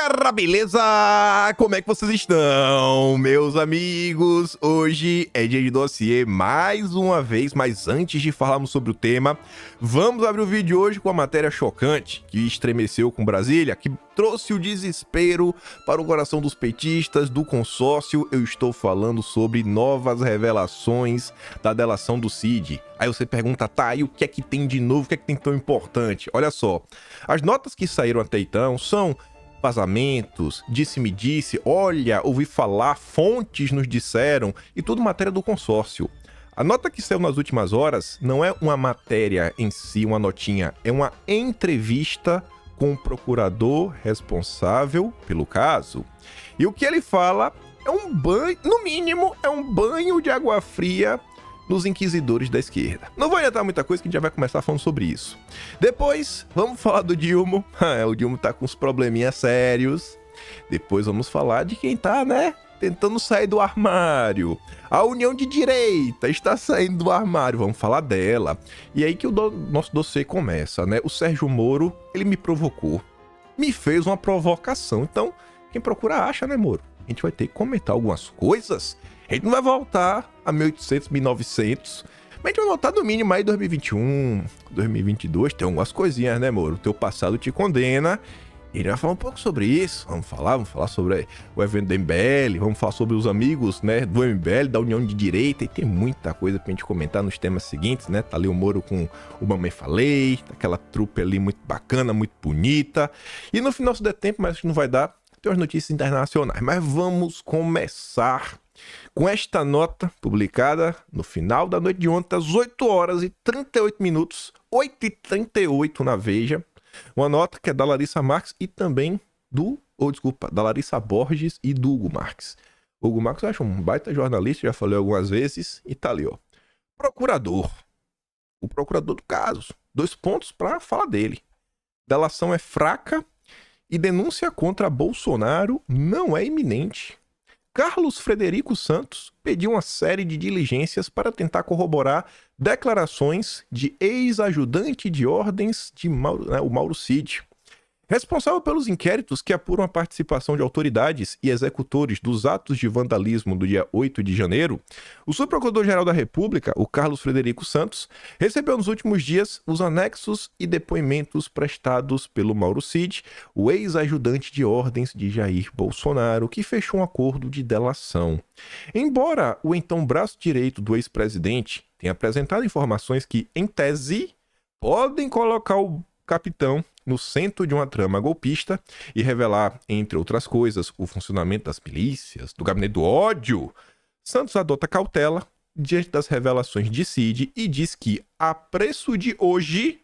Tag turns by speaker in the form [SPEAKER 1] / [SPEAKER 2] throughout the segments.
[SPEAKER 1] galera, beleza? Como é que vocês estão, meus amigos? Hoje é dia de dossiê mais uma vez, mas antes de falarmos sobre o tema, vamos abrir o vídeo de hoje com a matéria chocante que estremeceu com Brasília, que trouxe o desespero para o coração dos petistas do consórcio. Eu estou falando sobre novas revelações da delação do Cid. Aí você pergunta, tá, e o que é que tem de novo? O que é que tem tão importante? Olha só, as notas que saíram até então são vazamentos, disse-me-disse, olha, ouvi falar, fontes nos disseram, e tudo matéria do consórcio. A nota que saiu nas últimas horas não é uma matéria em si, uma notinha, é uma entrevista com o procurador responsável pelo caso. E o que ele fala é um banho, no mínimo, é um banho de água fria nos inquisidores da esquerda. Não vou adiantar muita coisa que a gente já vai começar falando sobre isso. Depois, vamos falar do Dilma. O Dilma tá com uns probleminhas sérios. Depois vamos falar de quem tá, tentando sair do armário. A União de Direita está saindo do armário, vamos falar dela. E aí que o nosso dossiê começa, O Sérgio Moro, ele me provocou. Me fez uma provocação. Então, quem procura acha, Moro? A gente vai ter que comentar algumas coisas. A gente não vai voltar a 1800, 1900, mas a gente vai voltar no mínimo aí 2021, 2022, tem algumas coisinhas, Moro? O teu passado te condena. E a gente vai falar um pouco sobre isso. Vamos falar sobre o evento do MBL, vamos falar sobre os amigos, do MBL, da União de Direita, e tem muita coisa pra gente comentar nos temas seguintes, Tá ali o Moro com o Mamãe Falei, aquela trupe ali muito bacana, muito bonita. E no final, se der tempo, mas acho que não vai dar, tem umas notícias internacionais. Mas vamos começar com esta nota publicada no final da noite de ontem, às 8 horas e 38 minutos, 8h38 na Veja. Uma nota que é da Larissa Marques e também da Larissa Borges e do Hugo Marques. O Hugo Marques eu acho um baita jornalista, já falei algumas vezes, e tá ali, ó. Procurador. O procurador do caso. 2 pontos pra falar dele. Delação é fraca e denúncia contra Bolsonaro não é iminente. Carlos Frederico Santos pediu uma série de diligências para tentar corroborar declarações de ex-ajudante de ordens de o Mauro Cid. Responsável pelos inquéritos que apuram a participação de autoridades e executores dos atos de vandalismo do dia 8 de janeiro, o subprocurador-geral da República, o Carlos Frederico Santos, recebeu nos últimos dias os anexos e depoimentos prestados pelo Mauro Cid, o ex-ajudante de ordens de Jair Bolsonaro, que fechou um acordo de delação. Embora o então braço direito do ex-presidente tenha apresentado informações que, em tese, podem colocar o capitão no centro de uma trama golpista e revelar, entre outras coisas, o funcionamento das milícias, do gabinete do ódio, Santos adota cautela diante das revelações de Cid e diz que, a preço de hoje,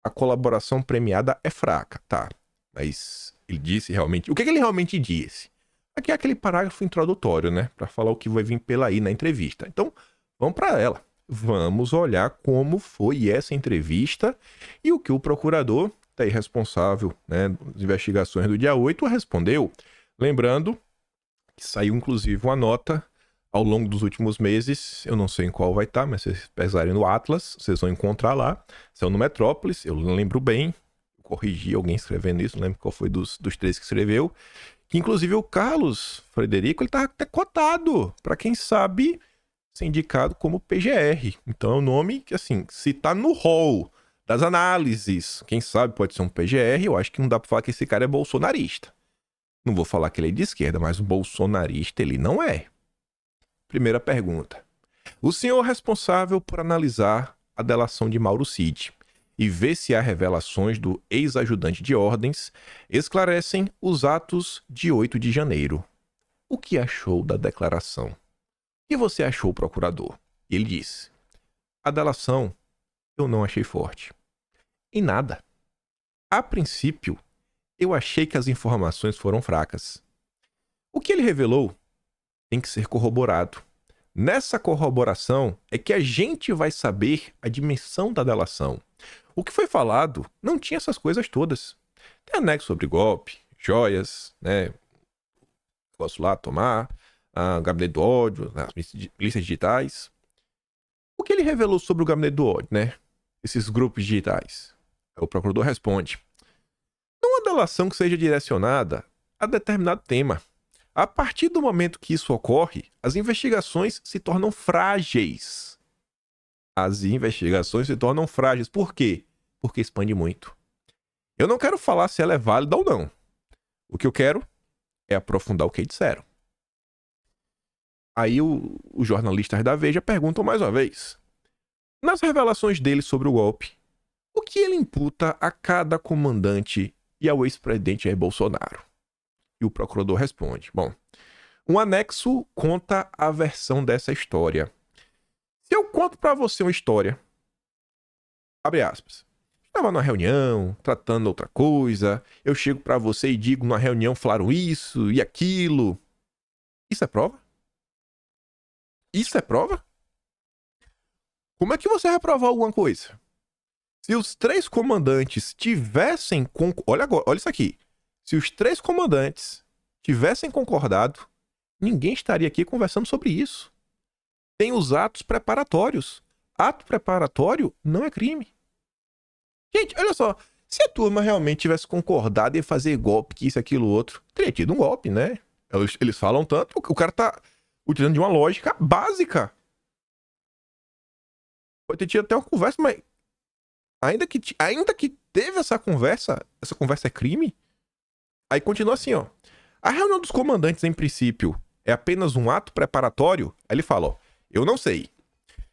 [SPEAKER 1] a colaboração premiada é fraca, tá? Mas ele disse realmente... O que ele realmente disse? Aqui é aquele parágrafo introdutório, para falar o que vai vir pela aí na entrevista. Então, vamos para ela. Vamos olhar como foi essa entrevista e o que o procurador, tá aí responsável, das investigações do dia 8, respondeu. Lembrando que saiu inclusive uma nota ao longo dos últimos meses, eu não sei em qual vai estar, mas se vocês pesarem no Atlas, vocês vão encontrar lá. Saiu no Metrópolis, eu não lembro bem, eu corrigi alguém escrevendo isso, não lembro qual foi dos 3 que escreveu, que inclusive o Carlos Frederico, ele tá até cotado, para quem sabe ser indicado como PGR. Então é um nome que, assim, se tá no hall das análises, quem sabe pode ser um PGR, eu acho que não dá pra falar que esse cara é bolsonarista. Não vou falar que ele é de esquerda, mas o bolsonarista ele não é. Primeira pergunta. O senhor responsável por analisar a delação de Mauro Cid e ver se há revelações do ex-ajudante de ordens esclarecem os atos de 8 de janeiro. O que achou da declaração? O que você achou, procurador? Ele disse: a delação eu não achei forte. Em nada. A princípio, eu achei que as informações foram fracas. O que ele revelou tem que ser corroborado. Nessa corroboração é que a gente vai saber a dimensão da delação. O que foi falado não tinha essas coisas todas. Tem anexo sobre golpe, joias, negócio lá, tomar, gabinete do ódio, as milícias digitais. O que ele revelou sobre o gabinete do ódio, esses grupos digitais? O procurador responde: numa delação que seja direcionada a determinado tema. A partir do momento que isso ocorre, as investigações se tornam frágeis. As investigações se tornam frágeis. Por quê? Porque expande muito. Eu não quero falar se ela é válida ou não. O que eu quero é aprofundar o que disseram. Aí os jornalistas da Veja perguntam mais uma vez. Nas revelações dele sobre o golpe, o que ele imputa a cada comandante e ao ex-presidente Jair Bolsonaro? E o procurador responde. Bom, um anexo conta a versão dessa história. Se eu conto pra você uma história, abre aspas, estava numa reunião, tratando outra coisa, eu chego pra você e digo, na reunião falaram isso e aquilo. Isso é prova? Isso é prova? Como é que você vai provar alguma coisa? Se os 3 comandantes tivessem... Olha isso aqui. Se os 3 comandantes tivessem concordado, ninguém estaria aqui conversando sobre isso. Tem os atos preparatórios. Ato preparatório não é crime. Gente, olha só. Se a turma realmente tivesse concordado em fazer golpe, que isso, aquilo, outro, teria tido um golpe, né? Eles falam tanto, o cara tá utilizando de uma lógica básica. Pode ter tido até uma conversa, mas ainda que teve essa conversa é crime? Aí continua assim, ó. A reunião dos comandantes, em princípio, é apenas um ato preparatório? Aí ele fala, ó, eu não sei.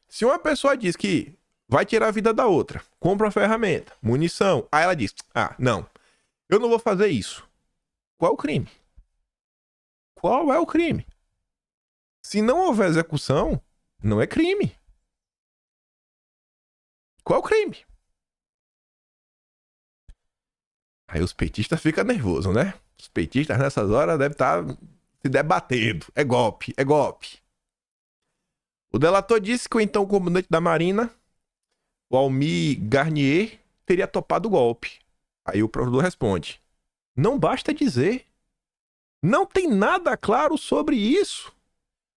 [SPEAKER 1] Se uma pessoa diz que vai tirar a vida da outra, compra uma ferramenta, munição, aí ela diz, não, eu não vou fazer isso. Qual é o crime? Qual é o crime? Se não houver execução, não é crime. Qual é o crime? Aí os petistas ficam nervosos, né? Os petistas nessas horas devem estar se debatendo. É golpe, é golpe. O delator disse que o então comandante da Marinha, o Almir Garnier, teria topado o golpe. Aí o procurador responde, não basta dizer. Não tem nada claro sobre isso.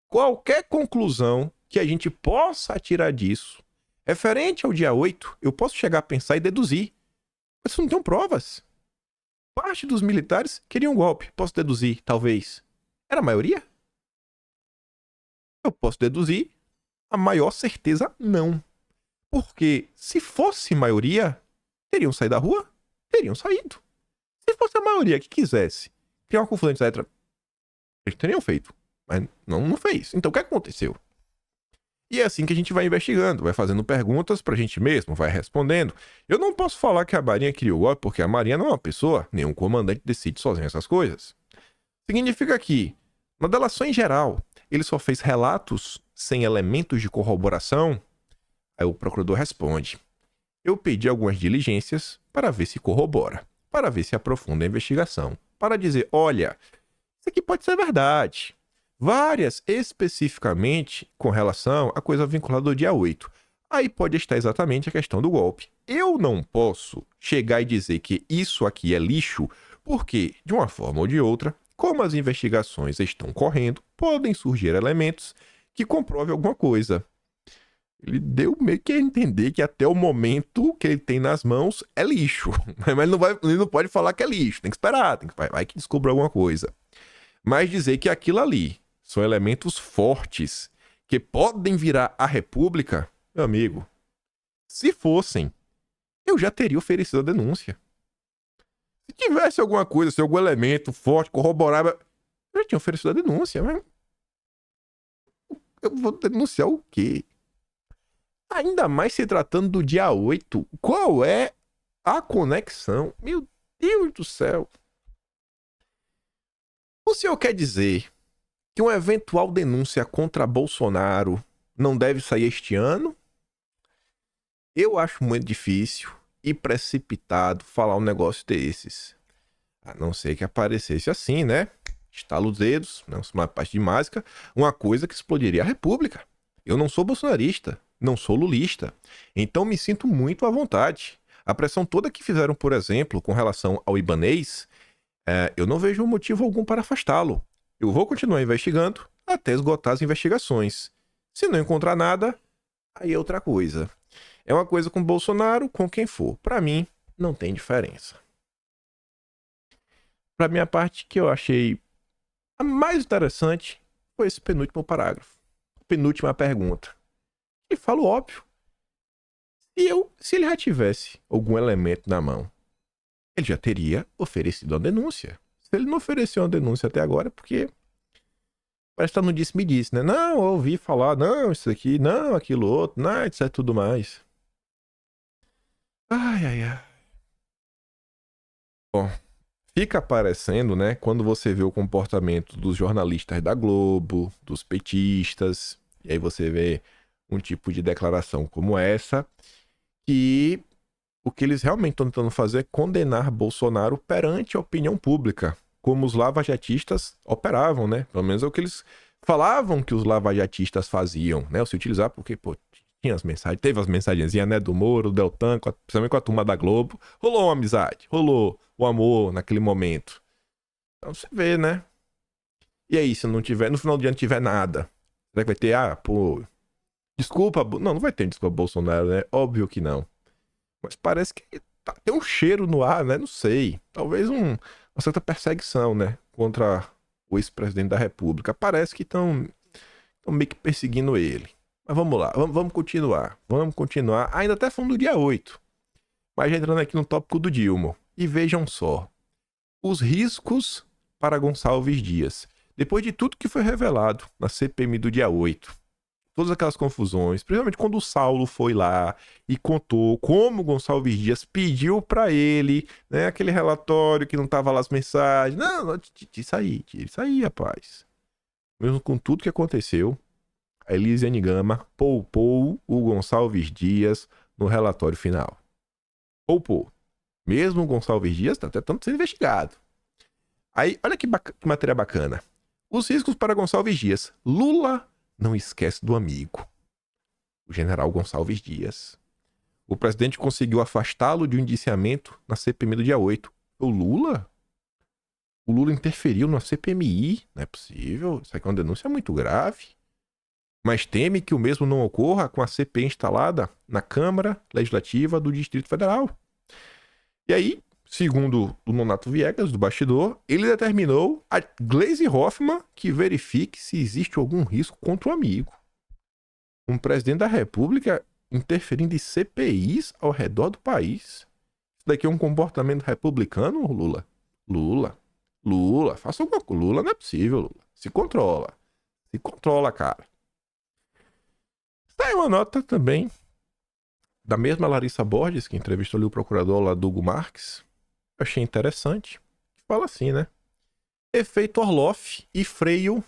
[SPEAKER 1] Qualquer conclusão que a gente possa tirar disso, referente ao dia 8, eu posso chegar a pensar e deduzir. Mas não tem provas. Parte dos militares queriam um golpe. Posso deduzir, talvez. Era a maioria? Eu posso deduzir. A maior certeza, não. Porque se fosse maioria, teriam saído da rua? Teriam saído. Se fosse a maioria que quisesse criar uma confusão, etc., eles teriam feito. Mas não fez. Então o que aconteceu? E é assim que a gente vai investigando, vai fazendo perguntas pra gente mesmo, vai respondendo. Eu não posso falar que a Marinha criou o golpe, porque a Marinha não é uma pessoa, nenhum comandante decide sozinho essas coisas. Significa que, na delação em geral, ele só fez relatos sem elementos de corroboração? Aí o procurador responde, eu pedi algumas diligências para ver se corrobora, para ver se aprofunda a investigação, para dizer, olha, isso aqui pode ser verdade. Várias especificamente com relação à coisa vinculada ao dia 8. Aí pode estar exatamente a questão do golpe. Eu não posso chegar e dizer que isso aqui é lixo, porque, de uma forma ou de outra, como as investigações estão correndo, podem surgir elementos que comprovem alguma coisa. Ele deu meio que a entender que até o momento que ele tem nas mãos é lixo. Mas ele não pode falar que é lixo, tem que esperar, vai que descubra alguma coisa. Mas dizer que aquilo ali são elementos fortes que podem virar a República, meu amigo, se fossem, eu já teria oferecido a denúncia. Se tivesse alguma coisa, se algum elemento forte, corroborável, eu já tinha oferecido a denúncia, mas eu vou denunciar o quê? Ainda mais se tratando do dia 8, qual é a conexão? Meu Deus do céu! O senhor quer dizer que uma eventual denúncia contra Bolsonaro não deve sair este ano? Eu acho muito difícil e precipitado falar um negócio desses. A não ser que aparecesse assim, né? Estala os dedos, não uma parte de mágica, uma coisa que explodiria a República. Eu não sou bolsonarista, não sou lulista, então me sinto muito à vontade. A pressão toda que fizeram, por exemplo, com relação ao Ibanez, eu não vejo motivo algum para afastá-lo. Eu vou continuar investigando até esgotar as investigações. Se não encontrar nada, aí é outra coisa. É uma coisa com Bolsonaro, com quem for. Para mim, não tem diferença. Pra minha parte, que eu achei a mais interessante foi esse penúltimo parágrafo. Penúltima pergunta. E falo óbvio. Se ele já tivesse algum elemento na mão, ele já teria oferecido uma denúncia. Se ele não ofereceu uma denúncia até agora, é porque parece que tá no disse-me-disse, né? Não, eu ouvi falar, não, isso aqui, não, aquilo outro, não, isso é tudo mais. Ai, ai, ai. Bom, fica aparecendo, né, quando você vê o comportamento dos jornalistas da Globo, dos petistas, e aí você vê um tipo de declaração como essa, que o que eles realmente estão tentando fazer é condenar Bolsonaro perante a opinião pública, como os lavajatistas operavam, né? Pelo menos é o que eles falavam que os lavajatistas faziam, né? Se utilizar porque, pô, tinha as mensagens, teve as mensagenzinhas, né, do Moro, do Deltan, principalmente com a turma da Globo, rolou uma amizade, rolou o amor naquele momento. Então você vê, né? E aí, se não tiver, no final do dia não tiver nada, será que vai ter, pô, desculpa, não vai ter desculpa Bolsonaro, né? Óbvio que não. Mas parece que tem um cheiro no ar, né? Não sei. Talvez uma certa perseguição, né? Contra o ex-presidente da República. Parece que estão meio que perseguindo ele. Mas vamos lá, vamos continuar. Vamos continuar. Ainda até falando do dia 8. Mas já entrando aqui no tópico do Dilma. E vejam só. Os riscos para Gonçalves Dias. Depois de tudo que foi revelado na CPMI do dia 8, todas aquelas confusões, principalmente quando o Saulo foi lá e contou como o Gonçalves Dias pediu para ele, né, aquele relatório que não tava lá as mensagens. Não, tira isso aí, rapaz. Mesmo com tudo que aconteceu, a Elisiane Gama poupou o Gonçalves Dias no relatório final. Poupou. Mesmo o Gonçalves Dias tá tentando ser investigado. Aí, olha que matéria bacana. Os riscos para Gonçalves Dias. Lula não esquece do amigo, o general Gonçalves Dias. O presidente conseguiu afastá-lo de um indiciamento na CPMI do dia 8. O Lula? O Lula interferiu na CPMI? Não é possível. Isso aqui é uma denúncia muito grave. Mas teme que o mesmo não ocorra com a CPI instalada na Câmara Legislativa do Distrito Federal. E aí, segundo o Nonato Viegas, do bastidor, ele determinou a Gleisi Hoffmann que verifique se existe algum risco contra o amigo. Um presidente da República interferindo em CPIs ao redor do país. Isso daqui é um comportamento republicano, Lula? Lula, faça alguma coisa. Lula não é possível, Lula. Se controla, cara. Saiu uma nota também da mesma Larissa Borges, que entrevistou ali o procurador lá, Hugo Marques. Eu achei interessante. Fala assim, né? Efeito Orloff e freio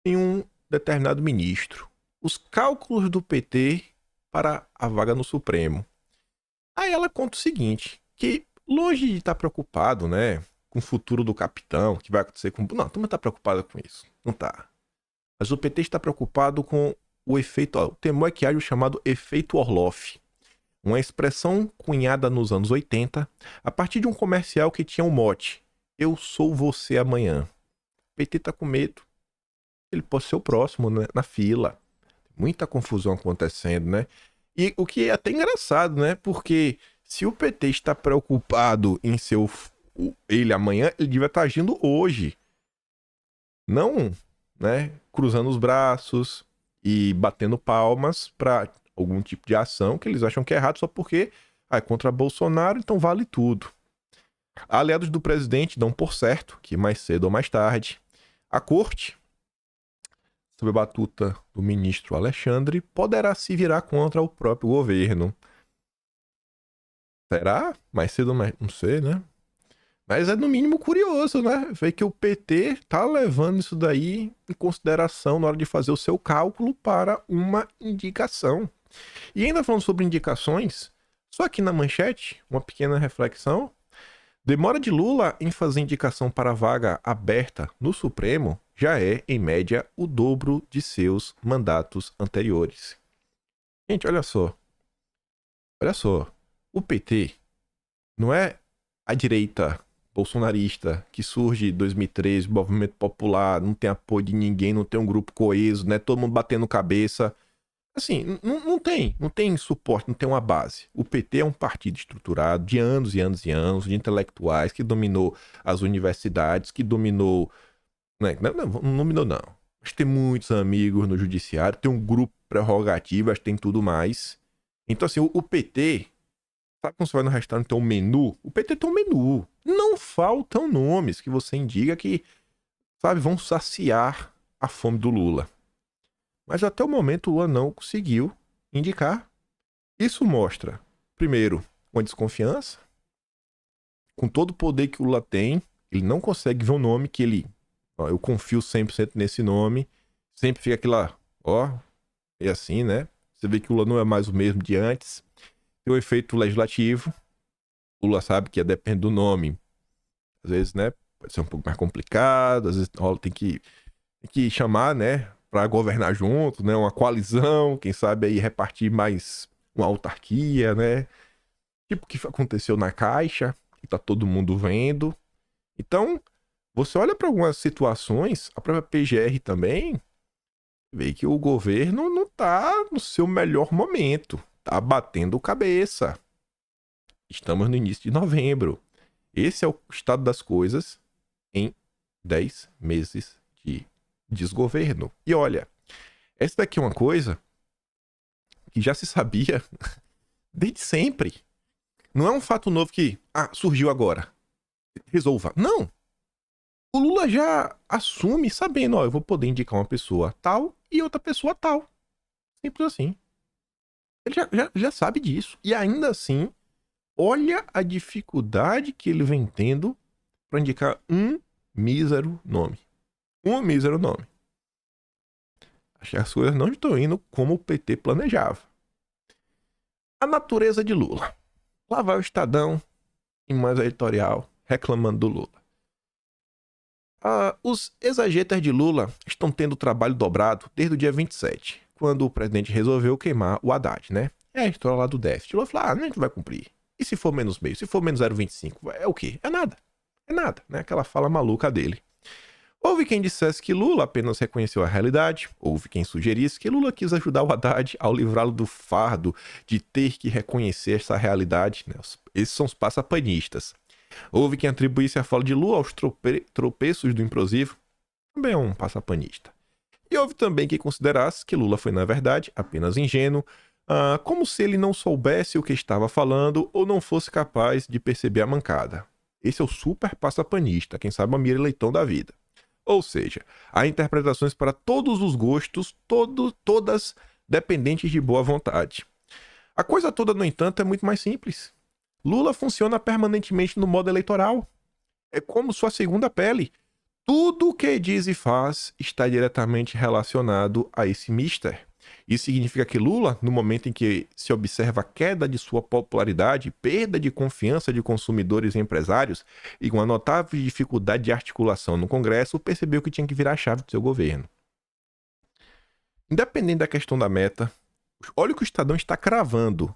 [SPEAKER 1] em um determinado ministro. Os cálculos do PT para a vaga no Supremo. Aí ela conta o seguinte, que longe de estar preocupado, né, com o futuro do capitão, que vai acontecer com... Não, tu não tá preocupado com isso. Não tá. Mas o PT está preocupado com o efeito... O temor é que haja o chamado efeito Orloff. Uma expressão cunhada nos anos 80, a partir de um comercial que tinha um mote: eu sou você amanhã. O PT tá com medo. Ele pode ser o próximo, né, na fila. Muita confusão acontecendo, né? E o que é até engraçado, né? Porque se o PT está preocupado em ser ele amanhã, ele devia estar agindo hoje. Não, né, cruzando os braços e batendo palmas para algum tipo de ação que eles acham que é errado só porque é contra Bolsonaro, então vale tudo. Aliados do presidente dão por certo que mais cedo ou mais tarde a corte, sob a batuta do ministro Alexandre, poderá se virar contra o próprio governo. Será? Mais cedo ou mais... Não sei, né? Mas é no mínimo curioso, né? Ver que o PT tá levando isso daí em consideração na hora de fazer o seu cálculo para uma indicação. E ainda falando sobre indicações, só aqui na manchete, uma pequena reflexão. Demora de Lula em fazer indicação para vaga aberta no Supremo já é, em média, o dobro de seus mandatos anteriores. Gente, olha só. Olha só. O PT não é a direita bolsonarista que surge em 2013, movimento popular, não tem apoio de ninguém, não tem um grupo coeso, né? Todo mundo batendo cabeça. Assim, não tem suporte, não tem uma base. O PT é um partido estruturado de anos e anos e anos, de intelectuais, que dominou as universidades, que dominou. Né, não dominou, não. Mas tem muitos amigos no judiciário, tem um grupo prerrogativas, tem tudo mais. Então, assim, o PT. Sabe quando você vai no restaurante e tem um menu? O PT tem um menu. Não faltam nomes que você indica que, sabe, vão saciar a fome do Lula. Mas até o momento o Lula não conseguiu indicar. Isso mostra, primeiro, uma desconfiança. Com todo o poder que o Lula tem, ele não consegue ver um nome que ele... Ó, eu confio 100% nesse nome. Sempre fica aquela... Ó, é assim, né? Você vê que o Lula não é mais o mesmo de antes. Tem o efeito legislativo. O Lula sabe que depende do nome. Às vezes, né? Pode ser um pouco mais complicado. Às vezes tem que chamar, né? Para governar junto, né? Uma coalizão. Quem sabe aí repartir mais uma autarquia, né? Tipo o que aconteceu na Caixa, que tá todo mundo vendo. Então, você olha para algumas situações, a própria PGR também, vê que o governo não tá no seu melhor momento. Tá batendo cabeça. Estamos no início de novembro. Esse é o estado das coisas em 10 meses de desgoverno. E olha, essa daqui é uma coisa que já se sabia desde sempre. Não é um fato novo que, surgiu agora. Resolva. Não. O Lula já assume sabendo, eu vou poder indicar uma pessoa tal e outra pessoa tal. Simples assim. Ele já sabe disso. E ainda assim, olha a dificuldade que ele vem tendo para indicar um mísero nome. Um mísero nome. Acho que as coisas não estão indo como o PT planejava. A natureza de Lula. Lá vai o Estadão, em mais editorial, reclamando do Lula. Os exagetas de Lula estão tendo trabalho dobrado desde o dia 27, quando o presidente resolveu queimar o Haddad, né? É a história lá do déficit. Lula falou, a gente vai cumprir. E se for menos meio? Se for menos 0,25? É o quê? É nada. É nada, né? Aquela fala maluca dele. Houve quem dissesse que Lula apenas reconheceu a realidade. Houve quem sugerisse que Lula quis ajudar o Haddad ao livrá-lo do fardo de ter que reconhecer essa realidade, né? Esses são os passapanistas. Houve quem atribuísse a fala de Lula aos tropeços do implosivo. Também é um passapanista. E houve também quem considerasse que Lula foi, na verdade, apenas ingênuo, como se ele não soubesse o que estava falando ou não fosse capaz de perceber a mancada. Esse é o super passapanista, quem sabe uma Mira Leitão da vida. Ou seja, há interpretações para todos os gostos, todas dependentes de boa vontade. A coisa toda, no entanto, é muito mais simples. Lula funciona permanentemente no modo eleitoral. É como sua segunda pele. Tudo o que diz e faz está diretamente relacionado a esse mister. Isso significa que Lula, no momento em que se observa a queda de sua popularidade, perda de confiança de consumidores e empresários e uma notável dificuldade de articulação no Congresso, percebeu que tinha que virar a chave do seu governo. Independente da questão da meta, olha o que o Estadão está cravando.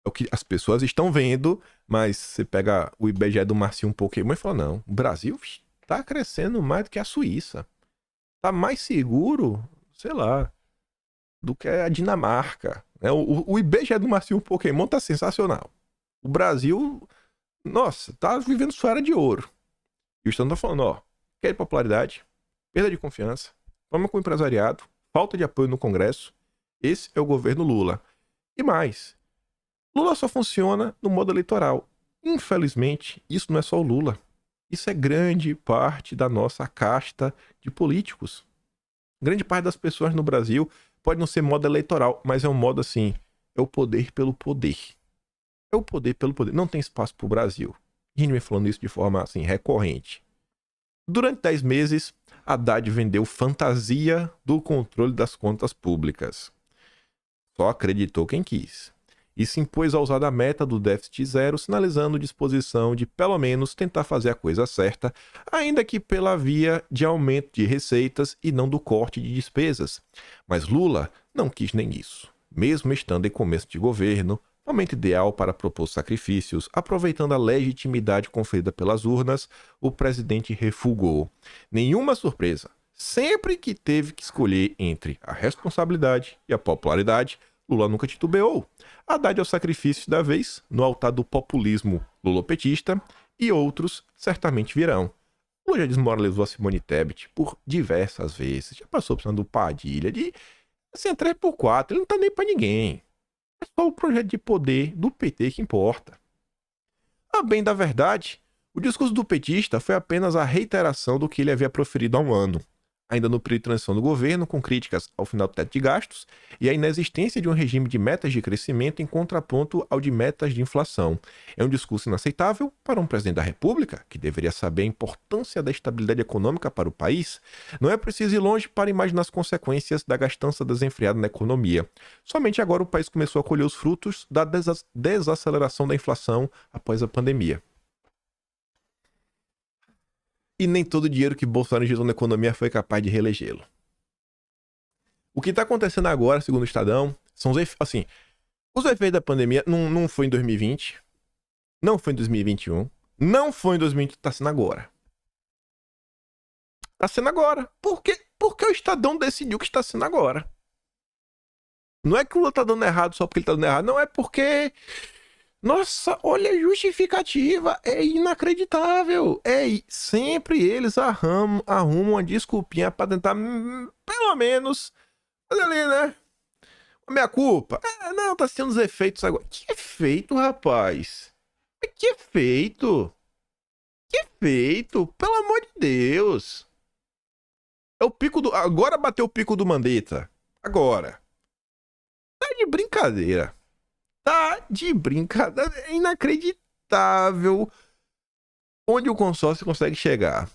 [SPEAKER 1] É o que as pessoas estão vendo, mas você pega o IBGE do Marcinho Pokémon e fala, não, o Brasil está crescendo mais do que a Suíça. Está mais seguro, sei lá, do que a Dinamarca. O IBGE do Marcinho Pokémon tá sensacional. O Brasil, nossa, tá vivendo sua era de ouro. E o Estadão tá falando, quer popularidade, perda de confiança, problema com o empresariado, falta de apoio no Congresso. Esse é o governo Lula. E mais, Lula só funciona no modo eleitoral. Infelizmente, isso não é só o Lula. Isso é grande parte da nossa casta de políticos. Grande parte das pessoas no Brasil pode não ser modo eleitoral, mas é um modo assim, é o poder pelo poder. É o poder pelo poder. Não tem espaço pro Brasil. A gente vem falando isso de forma assim, recorrente. Durante 10 meses, Haddad vendeu fantasia do controle das contas públicas. Só acreditou quem quis. E se impôs a usar a meta do déficit zero, sinalizando disposição de, pelo menos, tentar fazer a coisa certa, ainda que pela via de aumento de receitas e não do corte de despesas. Mas Lula não quis nem isso. Mesmo estando em começo de governo, momento ideal para propor sacrifícios, aproveitando a legitimidade conferida pelas urnas, o presidente refugou. Nenhuma surpresa. Sempre que teve que escolher entre a responsabilidade e a popularidade, Lula nunca titubeou. Haddad é o sacrifício da vez, no altar do populismo lulopetista, e outros certamente virão. Lula já desmoralizou a Simone Tebet por diversas vezes, já passou por cima do Padilha, de assim, 3x4, ele não tá nem pra ninguém. É só o projeto de poder do PT que importa. A bem da verdade, o discurso do petista foi apenas a reiteração do que ele havia proferido há um ano, ainda no período de transição do governo, com críticas ao final do teto de gastos e à inexistência de um regime de metas de crescimento em contraponto ao de metas de inflação. É um discurso inaceitável para um presidente da República, que deveria saber a importância da estabilidade econômica para o país. Não é preciso ir longe para imaginar as consequências da gastança desenfreada na economia. Somente agora o país começou a colher os frutos da desaceleração da inflação após a pandemia. E nem todo o dinheiro que Bolsonaro injetou na economia foi capaz de reelegê-lo. O que está acontecendo agora, segundo o Estadão, são os efeitos, assim, os efeitos da pandemia não foi em 2020, não foi em 2021, não foi em 2020, está sendo agora. Está sendo agora. Por quê? Porque o Estadão decidiu que está sendo agora. Não é que o Lula está dando errado só porque ele está dando errado, não, é porque... Nossa, olha a justificativa, é inacreditável. Sempre eles arrumam uma desculpinha pra tentar, pelo menos, fazer ali, né? A minha culpa. Não, tá sendo os efeitos agora. Que efeito, rapaz? Que efeito? Que efeito? Pelo amor de Deus. É o pico do... Agora bateu o pico do Mandetta. Agora. Tá de brincadeira. Tá de brincadeira. É inacreditável onde o consórcio consegue chegar.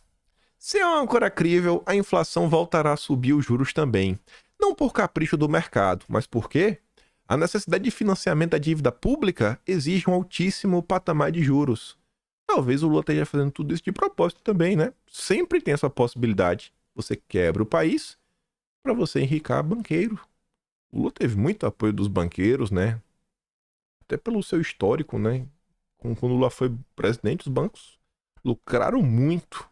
[SPEAKER 1] Se é uma âncora crível, a inflação voltará a subir os juros também. Não por capricho do mercado, mas porque a necessidade de financiamento da dívida pública exige um altíssimo patamar de juros. Talvez o Lula esteja fazendo tudo isso de propósito também, né? Sempre tem essa possibilidade. Você quebra o país para você enricar banqueiro. O Lula teve muito apoio dos banqueiros, né? Até pelo seu histórico, né? Quando o Lula foi presidente, os bancos lucraram muito.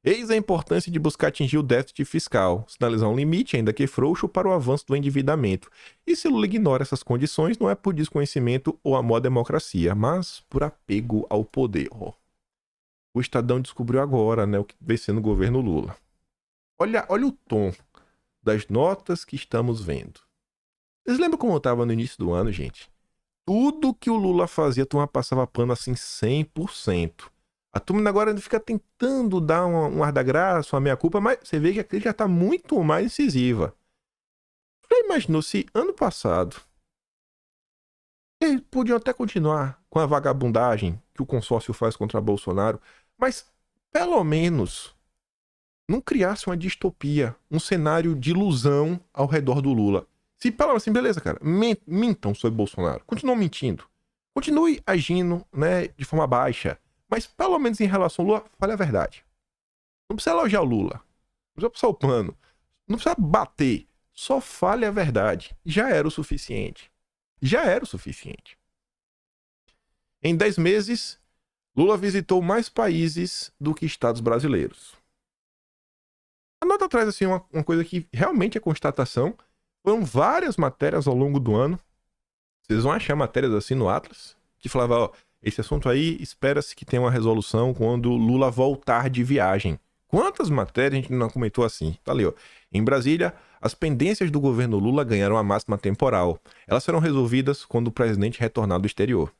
[SPEAKER 1] Eis a importância de buscar atingir o déficit fiscal, sinalizar um limite, ainda que frouxo, para o avanço do endividamento. E se Lula ignora essas condições, não é por desconhecimento ou amor à democracia, mas por apego ao poder. O Estadão descobriu agora, né, o que vem sendo o governo Lula. Olha o tom das notas que estamos vendo. Vocês lembram como eu estava no início do ano, gente? Tudo que o Lula fazia, a turma passava pano assim 100%. A turma agora ainda fica tentando dar um ar da graça, uma meia-culpa, mas você vê que a crítica já está muito mais incisiva. Já imaginou se ano passado eles podiam até continuar com a vagabundagem que o consórcio faz contra Bolsonaro, mas pelo menos não criasse uma distopia, um cenário de ilusão ao redor do Lula. Se pelo menos assim, beleza, cara, mintam sobre Bolsonaro, continuam mentindo, continue agindo, né, de forma baixa, mas pelo menos em relação ao Lula, fale a verdade. Não precisa elogiar o Lula, não precisa passar o pano, não precisa bater, só fale a verdade. Já era o suficiente. Já era o suficiente. Em 10 meses, Lula visitou mais países do que estados brasileiros. A nota traz assim uma coisa que realmente é constatação. Foram várias matérias ao longo do ano. Vocês vão achar matérias assim no Atlas, que falava, ó, esse assunto aí espera-se que tenha uma resolução quando Lula voltar de viagem. Quantas matérias a gente não comentou assim? Tá ali, ó. Em Brasília, as pendências do governo Lula ganharam a máxima temporal. Elas serão resolvidas quando o presidente retornar do exterior.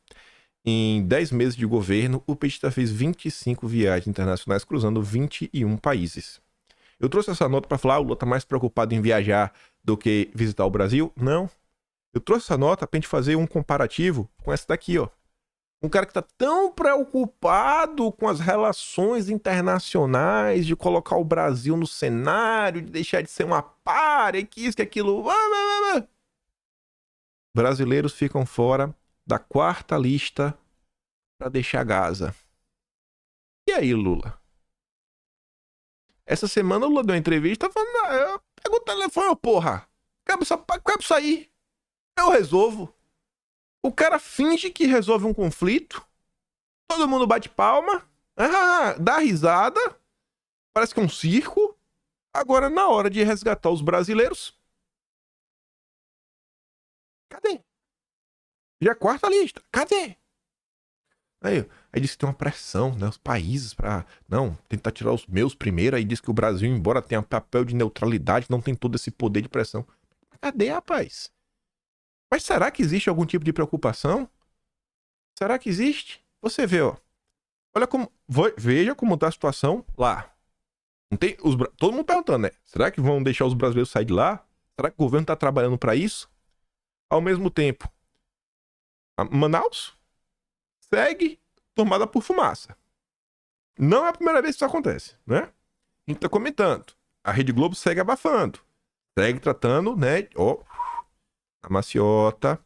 [SPEAKER 1] Em 10 meses de governo, o petista fez 25 viagens internacionais cruzando 21 países. Eu trouxe essa nota para falar, o Lula tá mais preocupado em viajar do que visitar o Brasil? Não. Eu trouxe essa nota pra gente fazer um comparativo com essa daqui, ó. Um cara que tá tão preocupado com as relações internacionais, de colocar o Brasil no cenário, de deixar de ser uma párea, que isso, que aquilo. Brasileiros ficam fora da 4ª lista pra deixar Gaza. E aí, Lula? Essa semana o Lula deu uma entrevista falando, eu pego o telefone, porra, quero isso aí, eu resolvo. O cara finge que resolve um conflito, todo mundo bate palma, dá risada, parece que é um circo, Agora, na hora de resgatar os brasileiros, cadê? Já é quarta lista, cadê? Aí diz que tem uma pressão, né? Os países pra, não, tentar tirar os meus primeiro. Aí diz que o Brasil, embora tenha papel de neutralidade, não tem todo esse poder de pressão. Cadê, rapaz? Mas será que existe algum tipo de preocupação? Será que existe? Você vê, ó. Olha como. Veja como tá a situação lá. Não tem, todo mundo perguntando, né? Será que vão deixar os brasileiros sair de lá? Será que o governo tá trabalhando pra isso? Ao mesmo tempo, Manaus segue tomada por fumaça. Não é a primeira vez que isso acontece, né? A gente tá comentando. A Rede Globo segue abafando. Segue tratando, né? Ó, a maciota.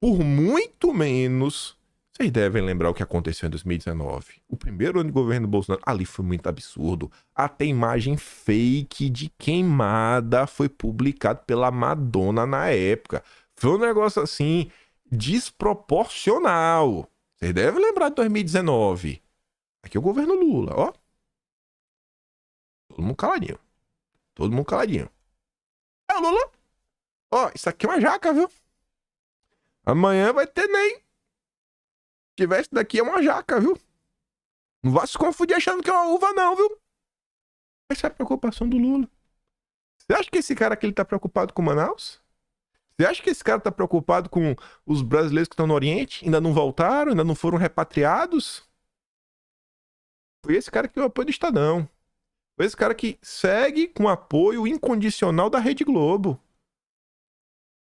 [SPEAKER 1] Por muito menos. Vocês devem lembrar o que aconteceu em 2019. O primeiro ano de governo do Bolsonaro. Ali foi muito absurdo. Até imagem fake de queimada foi publicado pela Madonna na época. Foi um negócio assim, desproporcional. Vocês devem lembrar de 2019. Aqui é o governo Lula, ó. Todo mundo caladinho. Todo mundo caladinho. É, Lula. Ó, isso aqui é uma jaca, viu? Amanhã vai ter nem. Se tivesse daqui é uma jaca, viu? Não vai se confundir achando que é uma uva, não, viu? Essa é a preocupação do Lula. Você acha que esse cara aqui ele tá preocupado com Manaus? Você acha que esse cara tá preocupado com os brasileiros que estão no Oriente? Ainda não voltaram? Ainda não foram repatriados? Foi esse cara que deu apoio do Estadão. Foi esse cara que segue com apoio incondicional da Rede Globo.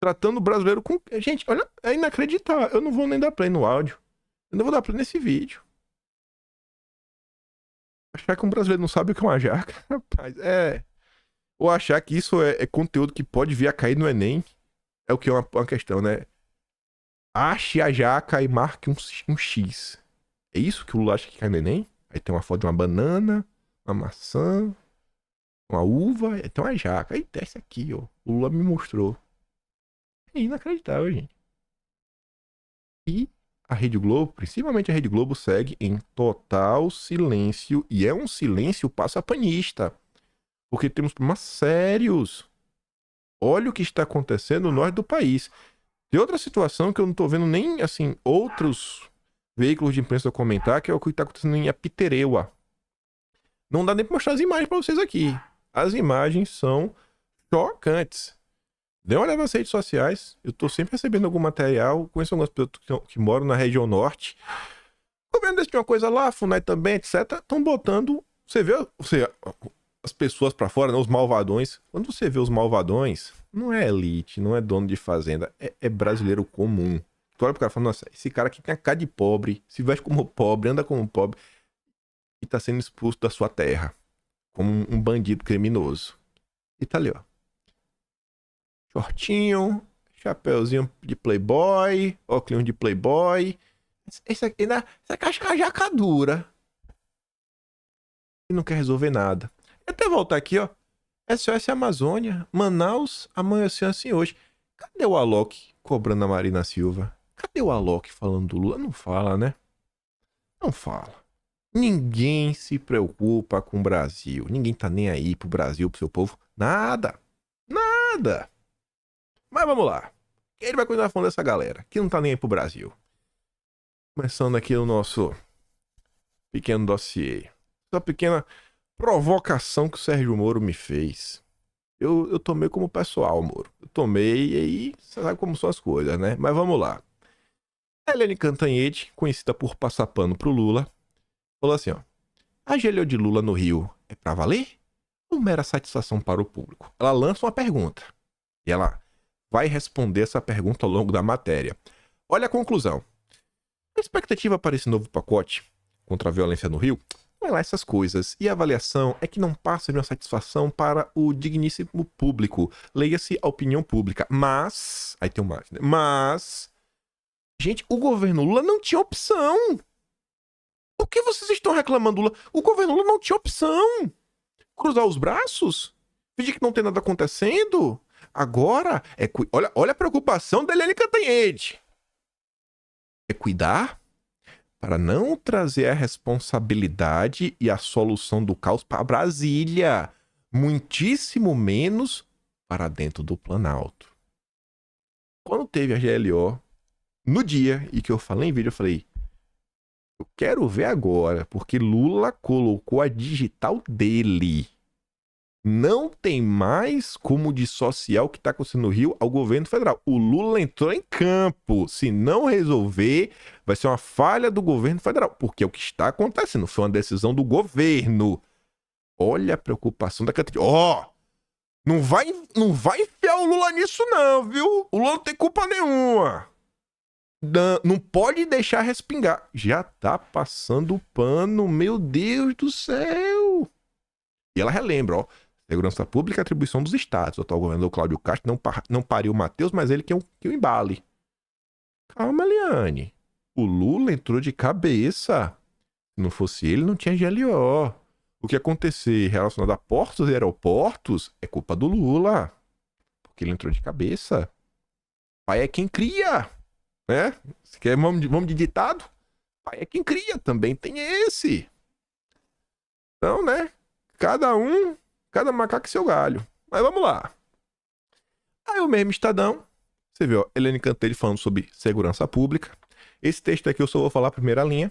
[SPEAKER 1] Tratando o brasileiro com... Gente, olha, é inacreditável. Eu não vou nem dar play no áudio. Eu não vou dar play nesse vídeo. Achar que um brasileiro não sabe o que é uma jaca, rapaz, ou achar que isso é conteúdo que pode vir a cair no Enem, é o que é uma questão, né? Ache a jaca e marque um X. É isso que o Lula acha que cai no Enem? Aí tem uma foto de uma banana, uma maçã, uma uva, aí tem uma jaca. Aí desce aqui, ó. O Lula me mostrou. É inacreditável, gente. E a Rede Globo, principalmente a Rede Globo, segue em total silêncio. E é um silêncio passapanista. Porque temos problemas sérios. Olha o que está acontecendo no norte do país. Tem outra situação que eu não tô vendo nem, assim, outros veículos de imprensa comentar, que é o que está acontecendo em Apitereua. Não dá nem pra mostrar as imagens pra vocês aqui. As imagens são chocantes. Dê uma olhada nas redes sociais. Eu tô sempre recebendo algum material. Conheço algumas pessoas que moram na região norte. O governo decidiu uma coisa lá, a FUNAI também, etc. Estão botando... Você vê as pessoas pra fora, né? Os malvadões. Quando você vê os malvadões, não é elite, não é dono de fazenda. É brasileiro comum. Tu olha pro cara e fala, nossa, esse cara aqui tem a cara de pobre, se veste como pobre, anda como pobre e tá sendo expulso da sua terra. Como um bandido criminoso. E tá ali, ó. Shortinho, chapeuzinho de playboy, óculos de playboy. Essa casca é jaca dura. E não quer resolver nada. E até voltar aqui, ó. SOS Amazônia, Manaus, amanheceu assim hoje. Cadê o Alok cobrando a Marina Silva? Cadê o Alok falando do Lula? Não fala, né? Não fala. Ninguém se preocupa com o Brasil. Ninguém tá nem aí pro Brasil, pro seu povo. Nada. Nada. Mas vamos lá. Ele vai continuar falando dessa galera que não tá nem aí pro Brasil. Começando aqui o nosso pequeno dossiê. Essa pequena provocação que o Sérgio Moro me fez. Eu tomei como pessoal, Moro. Eu tomei e aí você sabe como são as coisas, né? Mas vamos lá. A Eliane Cantanhede, conhecida por passar pano pro Lula, falou assim, ó. A GLO de Lula no Rio é pra valer? Ou mera satisfação para o público? Ela lança uma pergunta. E ela vai responder essa pergunta ao longo da matéria. Olha a conclusão. A expectativa para esse novo pacote contra a violência no Rio não é lá essas coisas. E a avaliação é que não passa de uma satisfação para o digníssimo público. Leia-se a opinião pública. Mas... Aí tem um mais, né? Mas... Gente, o governo Lula não tinha opção. Por que vocês estão reclamando, Lula? O governo Lula não tinha opção. Cruzar os braços? Fingir que não tem nada acontecendo? Agora, olha a preocupação da Eliane Cantanhede. É cuidar para não trazer a responsabilidade e a solução do caos para Brasília. muitíssimo menos para dentro do Planalto. Quando teve a GLO, no dia em que eu falei em vídeo, eu falei, eu quero ver agora, porque Lula colocou a digital dele. Não tem mais como dissociar o que está acontecendo no Rio ao governo federal. O Lula entrou em campo. Se não resolver, vai ser uma falha do governo federal. Porque é o que está acontecendo. Foi uma decisão do governo. Olha a preocupação da Catarina. Não vai enfiar o Lula nisso não, viu? O Lula não tem culpa nenhuma. Não pode deixar respingar. Já tá passando pano. Meu Deus do céu. E ela relembra, ó. Segurança pública é atribuição dos estados. O atual governador Cláudio Castro não pariu o Matheus, mas ele que o embale. Calma, Eliane. O Lula entrou de cabeça. Se não fosse ele, não tinha GLO. O que acontecer relacionado a portos e aeroportos é culpa do Lula. Porque ele entrou de cabeça. Pai é quem cria. Né? Você quer vamos de ditado? Pai é quem cria. Também tem esse. Então, né? Cada macaco e seu galho. Mas vamos lá. Aí o mesmo Estadão, você viu, ó, Helene Cantelli falando sobre segurança pública. Esse texto aqui eu só vou falar a primeira linha.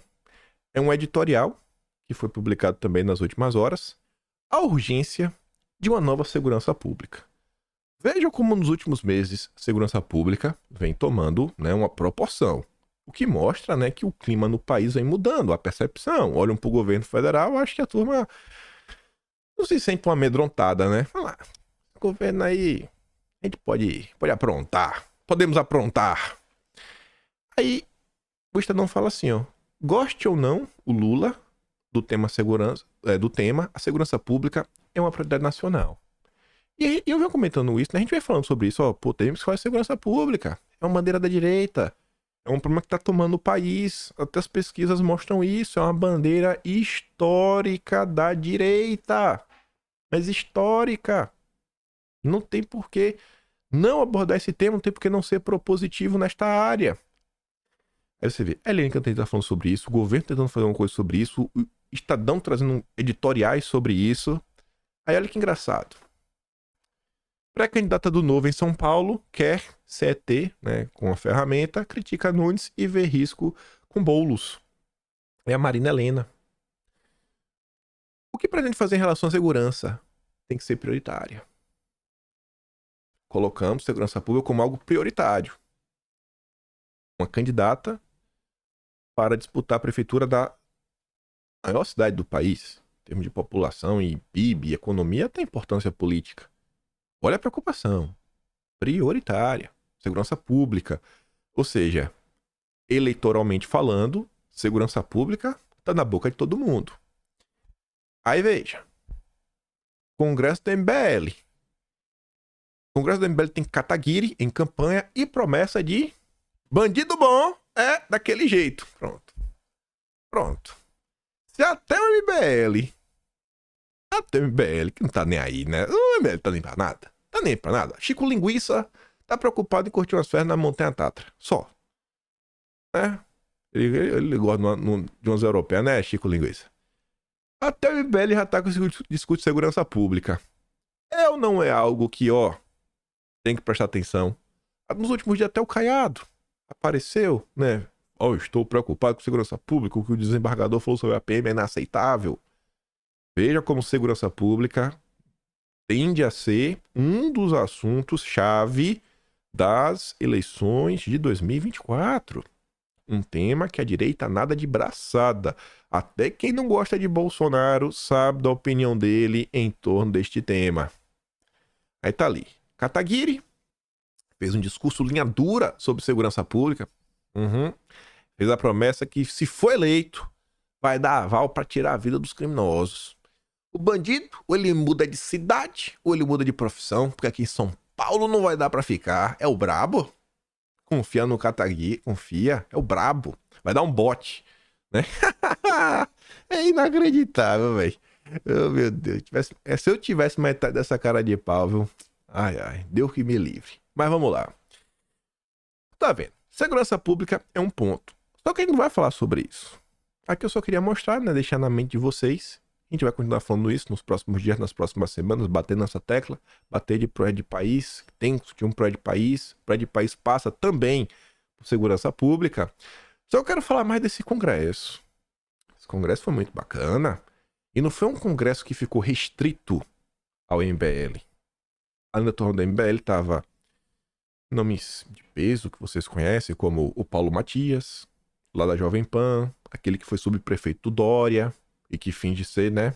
[SPEAKER 1] É um editorial que foi publicado também nas últimas horas. A urgência de uma nova segurança pública. Veja como nos últimos meses a segurança pública vem tomando, né, uma proporção. O que mostra, né, que o clima no país vem mudando, a percepção. Olham para o governo federal, acho que a turma não se sente uma amedrontada, né? Olha lá, o governo aí, a gente pode aprontar. Podemos aprontar. Aí, o Estadão fala assim, ó. Goste ou não, o Lula, do tema a segurança pública é uma prioridade nacional. E eu venho comentando isso, né? A gente vem falando sobre isso, ó. Pô, temos que fazer segurança pública. É uma bandeira da direita. É um problema que tá tomando o país. Até as pesquisas mostram isso. É uma bandeira histórica da direita. Mas histórica. Não tem por que não abordar esse tema, não tem por que não ser propositivo nesta área. Aí você vê, a Helene Cantelli tá falando sobre isso, o governo tentando fazer uma coisa sobre isso, o Estadão trazendo editoriais sobre isso. Aí olha que engraçado. Pré-candidata do Novo em São Paulo quer CET, né, com a ferramenta, critica Nunes e vê risco com Boulos. É a Marina Helena. O que pretende fazer em relação à segurança? Tem que ser prioritária. Colocamos segurança pública como algo prioritário. Uma candidata para disputar a prefeitura da maior cidade do país, em termos de população e PIB, economia, tem importância política. Olha a preocupação. Prioritária. Segurança pública. Ou seja, eleitoralmente falando, segurança pública está na boca de todo mundo. Aí veja. Congresso do MBL. O Congresso do MBL tem Kataguiri em campanha e promessa de bandido bom é daquele jeito. Pronto. Se até o MBL, que não tá nem aí, né? O MBL tá nem pra nada. Tá nem pra nada. Chico Linguiça tá preocupado em curtir umas férias na Montanha Tatra. Só. Né? Ele gosta de umas europeias, né, Chico Linguiça? Até o MBL já tá com esse discurso de segurança pública. É ou não é algo que, ó, tem que prestar atenção? Nos últimos dias até o Caiado apareceu, né? Ó, estou preocupado com segurança pública. O que o desembargador falou sobre a PM é inaceitável. Veja como segurança pública tende a ser um dos assuntos-chave das eleições de 2024. Um tema que a direita nada de braçada. Até quem não gosta de Bolsonaro sabe da opinião dele em torno deste tema. Aí tá ali. Kataguiri fez um discurso linha dura sobre segurança pública. Fez a promessa que, se for eleito, vai dar aval para tirar a vida dos criminosos. O bandido, ou ele muda de cidade, ou ele muda de profissão, porque aqui em São Paulo não vai dar para ficar. É o brabo. Confia no Kataguiri, confia. É o brabo. Vai dar um bote, né? É inacreditável, velho. Oh, meu Deus. Se eu tivesse metade dessa cara de pau, viu? Ai, Deus que me livre. Mas vamos lá. Tá vendo? Segurança pública é um ponto. Só que a gente não vai falar sobre isso. Aqui eu só queria mostrar, né? Deixar na mente de vocês A gente vai continuar falando isso nos próximos dias, nas próximas semanas, bater nessa tecla, bater de projeto de país, tem que discutir um projeto de país passa também por segurança pública. Só eu quero falar mais desse congresso. Esse congresso foi muito bacana e não foi um congresso que ficou restrito ao MBL. Ali no torno do MBL tava nomes de peso que vocês conhecem, como o Paulo Matias, lá da Jovem Pan, aquele que foi subprefeito do Dória e que finge ser, né,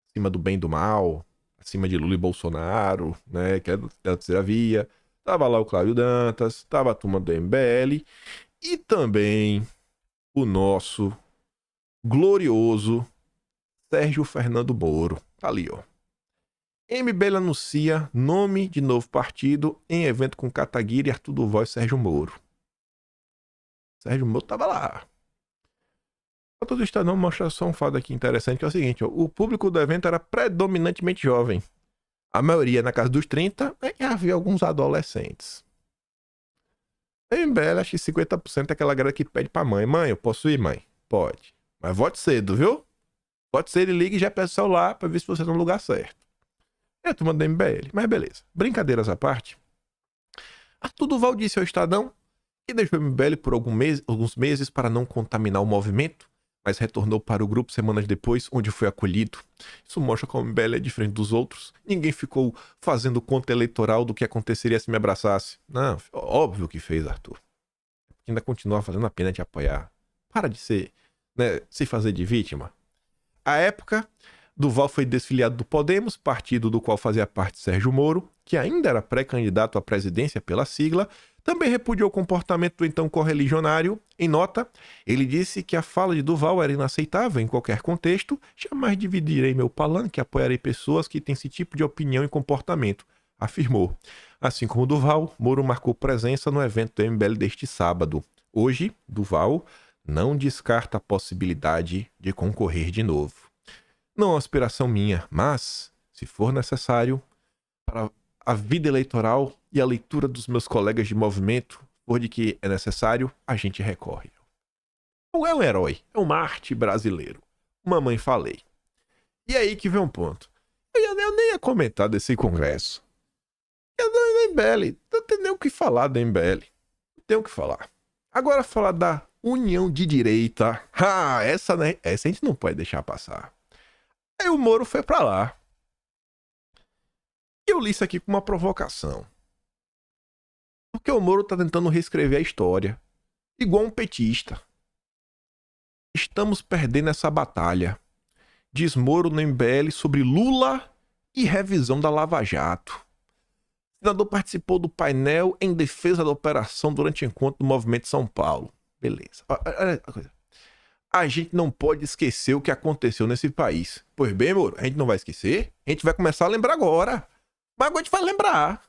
[SPEAKER 1] acima do bem e do mal, acima de Lula e Bolsonaro, né, que é da terceira via. Tava lá o Cláudio Dantas, tava a turma do MBL e também o nosso glorioso Sérgio Fernando Moro. Tá ali, ó. MBL anuncia nome de novo partido em evento com Kataguiri, Arthur Duval e Sérgio Moro. Sérgio Moro tava lá. A todo Estadão mostra só um fato aqui interessante, que é o seguinte, ó, o público do evento era predominantemente jovem. A maioria na casa dos 30, e havia alguns adolescentes. MBL, acho que 50% é aquela galera que pede pra mãe. Mãe, eu posso ir, mãe? Pode. Mas vote cedo, viu? Vote cedo e ligue e já peça o celular pra ver se você tá no lugar certo. É a turma do MBL, mas beleza. Brincadeiras à parte. Arthur Duval disse ao Estadão que deixou o MBL por alguns meses para não contaminar o movimento, mas retornou para o grupo semanas depois, onde foi acolhido. Isso mostra como o MBL é diferente dos outros. Ninguém ficou fazendo conta eleitoral do que aconteceria se me abraçasse. Não, óbvio que fez, Arthur. Ainda continua fazendo a pena de apoiar. Para de ser, né, se fazer de vítima. À época, Duval foi desfiliado do Podemos, partido do qual fazia parte Sérgio Moro, que ainda era pré-candidato à presidência pela sigla. Também repudiou o comportamento do então correligionário. Em nota, ele disse que a fala de Duval era inaceitável em qualquer contexto. Jamais dividirei meu palanque, apoiarei pessoas que têm esse tipo de opinião e comportamento, afirmou. Assim como Duval, Moro marcou presença no evento do MBL deste sábado. Hoje, Duval não descarta a possibilidade de concorrer de novo. Não é uma aspiração minha, mas, se for necessário, para a vida eleitoral e a leitura dos meus colegas de movimento, por de que é necessário, a gente recorre. Não é um herói, é um Marte brasileiro. Mamãe falei. E aí que vem um ponto. Eu nem ia comentar desse congresso. Eu não MBL, não tem nem o que falar da MBL. Não tem o que falar. Agora falar da União de Direita. Essa a gente não pode deixar passar. Aí o Moro foi pra lá. E eu li isso aqui com uma provocação. Porque o Moro tá tentando reescrever a história. Igual um petista. Estamos perdendo essa batalha. Diz Moro no MBL sobre Lula e revisão da Lava Jato. O senador participou do painel em defesa da operação durante o encontro do Movimento São Paulo. Beleza. Olha a coisa. A gente não pode esquecer o que aconteceu nesse país. Pois bem, Moro, a gente não vai esquecer. A gente vai começar a lembrar agora. Mas agora a gente vai lembrar.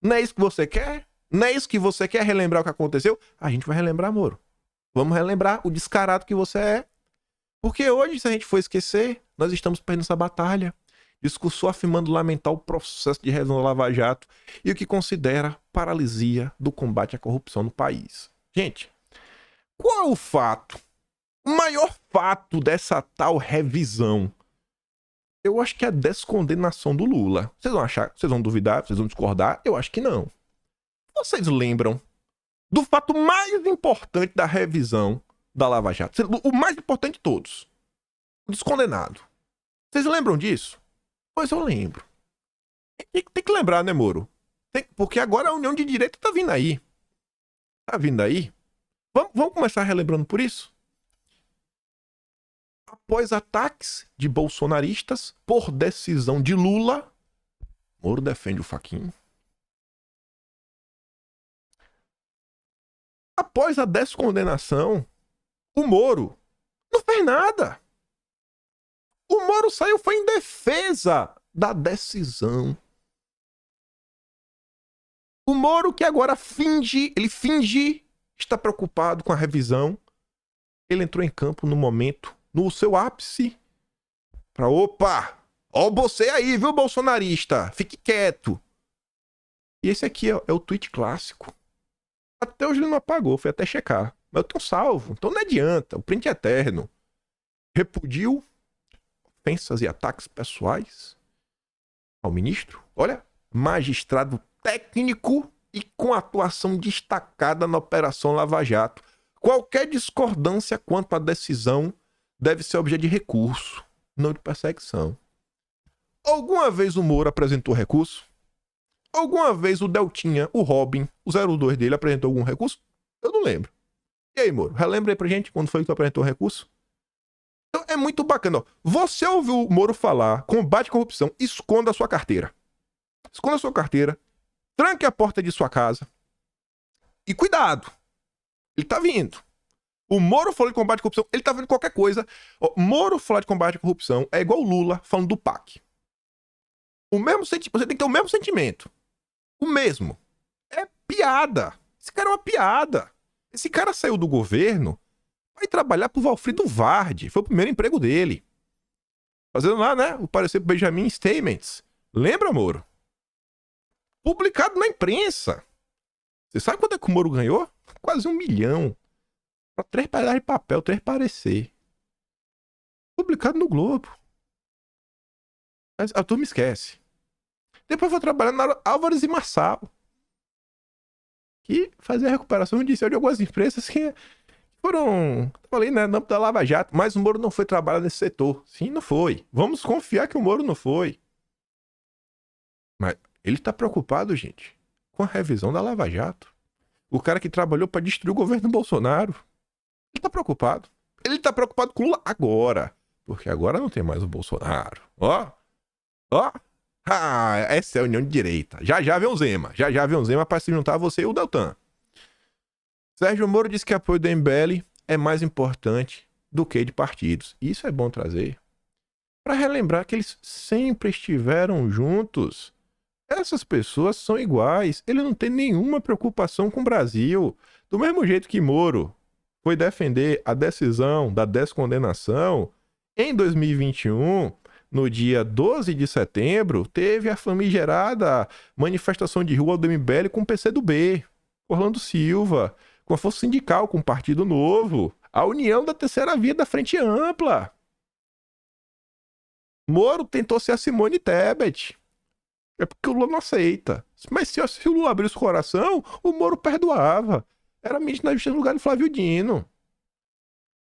[SPEAKER 1] Não é isso que você quer? Não é isso que você quer, relembrar o que aconteceu? A gente vai relembrar, Moro. Vamos relembrar o descarado que você é. Porque hoje, se a gente for esquecer, nós estamos perdendo essa batalha. Discursou afirmando lamentar o processo de revisão da Lava Jato e o que considera paralisia do combate à corrupção no país. Gente, qual é o fato? O maior fato dessa tal revisão, eu acho que é a descondenação do Lula. Vocês vão achar, vocês vão duvidar, vocês vão discordar? Eu acho que não. Vocês lembram do fato mais importante da revisão da Lava Jato? O mais importante de todos. O descondenado. Vocês lembram disso? Pois eu lembro. Tem que lembrar, né, Moro? Porque agora a União de Direita tá vindo aí. Tá vindo aí. Vamos começar relembrando por isso? Após ataques de bolsonaristas por decisão de Lula, Moro defende o Fachin. Após a descondenação, o Moro não fez nada. O Moro saiu, foi em defesa da decisão. O Moro que agora finge estar preocupado com a revisão. Ele entrou em campo no momento, no seu ápice, para opa, ó você aí, viu, bolsonarista? Fique quieto. E esse aqui é o tweet clássico. Até hoje ele não apagou, foi até checar. Mas eu tenho salvo, então não adianta, o print é eterno. Repudio ofensas e ataques pessoais ao ministro. Olha, magistrado técnico e com atuação destacada na Operação Lava Jato. Qualquer discordância quanto à decisão deve ser objeto de recurso, não de perseguição. Alguma vez o Moro apresentou recurso? Alguma vez o Deltinha, o Robin, o 02 dele apresentou algum recurso? Eu não lembro. E aí, Moro, relembra aí pra gente quando foi que tu apresentou o recurso? Então é muito bacana. Ó. Você ouviu o Moro falar combate à corrupção, esconda a sua carteira. Esconda a sua carteira, tranque a porta de sua casa e cuidado. Ele tá vindo. O Moro falou de combate à corrupção, ele tá vendo qualquer coisa. Ó, Moro falar de combate à corrupção é igual o Lula falando do PAC. O mesmo sentimento, você tem que ter o mesmo sentimento. O mesmo. É piada. Esse cara é uma piada. Esse cara saiu do governo, vai trabalhar pro Valfrido Vardi. Foi o primeiro emprego dele. Fazendo lá, né? O parecer pro Benjamin Stamets. Lembra, Moro? Publicado na imprensa. Você sabe quanto é que o Moro ganhou? Quase 1 milhão. Pra 3 pedaços de papel, 3 parecer. Publicado no Globo. Mas a turma esquece. Depois foi trabalhar na Álvares e Marçal, que fazia a recuperação judicial de algumas empresas que foram, falei, né, no âmbito da Lava Jato, mas o Moro não foi trabalhar nesse setor. Sim, não foi. Vamos confiar que o Moro não foi. Mas ele tá preocupado, gente, com a revisão da Lava Jato. O cara que trabalhou para destruir o governo Bolsonaro. Ele tá preocupado. Ele tá preocupado com o Lula agora. Porque agora não tem mais o Bolsonaro. Ó. Ó. Ah, essa é a união de direita. Já já vem o Zema. Já já vem o Zema pra se juntar a você e o Deltan. Sérgio Moro disse que o apoio do MBL é mais importante do que de partidos. Isso é bom trazer. Para relembrar que eles sempre estiveram juntos. Essas pessoas são iguais. Ele não tem nenhuma preocupação com o Brasil. Do mesmo jeito que Moro foi defender a decisão da descondenação, em 2021... no dia 12 de setembro, teve a famigerada manifestação de rua do MBL com o PCdoB, Orlando Silva, com a Força Sindical, com o Partido Novo, a união da terceira via da Frente Ampla. Moro tentou ser a Simone Tebet. É porque o Lula não aceita. Mas se o Lula abrisse o coração, o Moro perdoava. Era ministro da Justiça no lugar de Flávio Dino.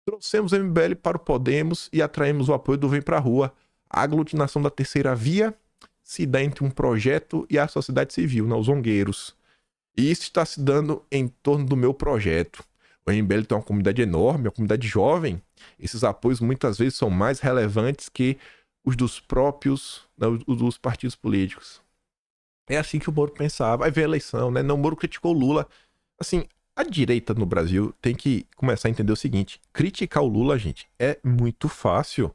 [SPEAKER 1] Trouxemos o MBL para o Podemos e atraímos o apoio do Vem Pra Rua. A aglutinação da terceira via se dá entre um projeto e a sociedade civil, os zongueiros. E isso está se dando em torno do meu projeto. O MBL tem uma comunidade enorme, uma comunidade jovem. Esses apoios muitas vezes são mais relevantes que os dos próprios, os dos partidos políticos. É assim que o Moro pensava. Vai ver a eleição, né? Não, o Moro criticou o Lula. Assim, a direita no Brasil tem que começar a entender o seguinte. Criticar o Lula, gente, é muito fácil.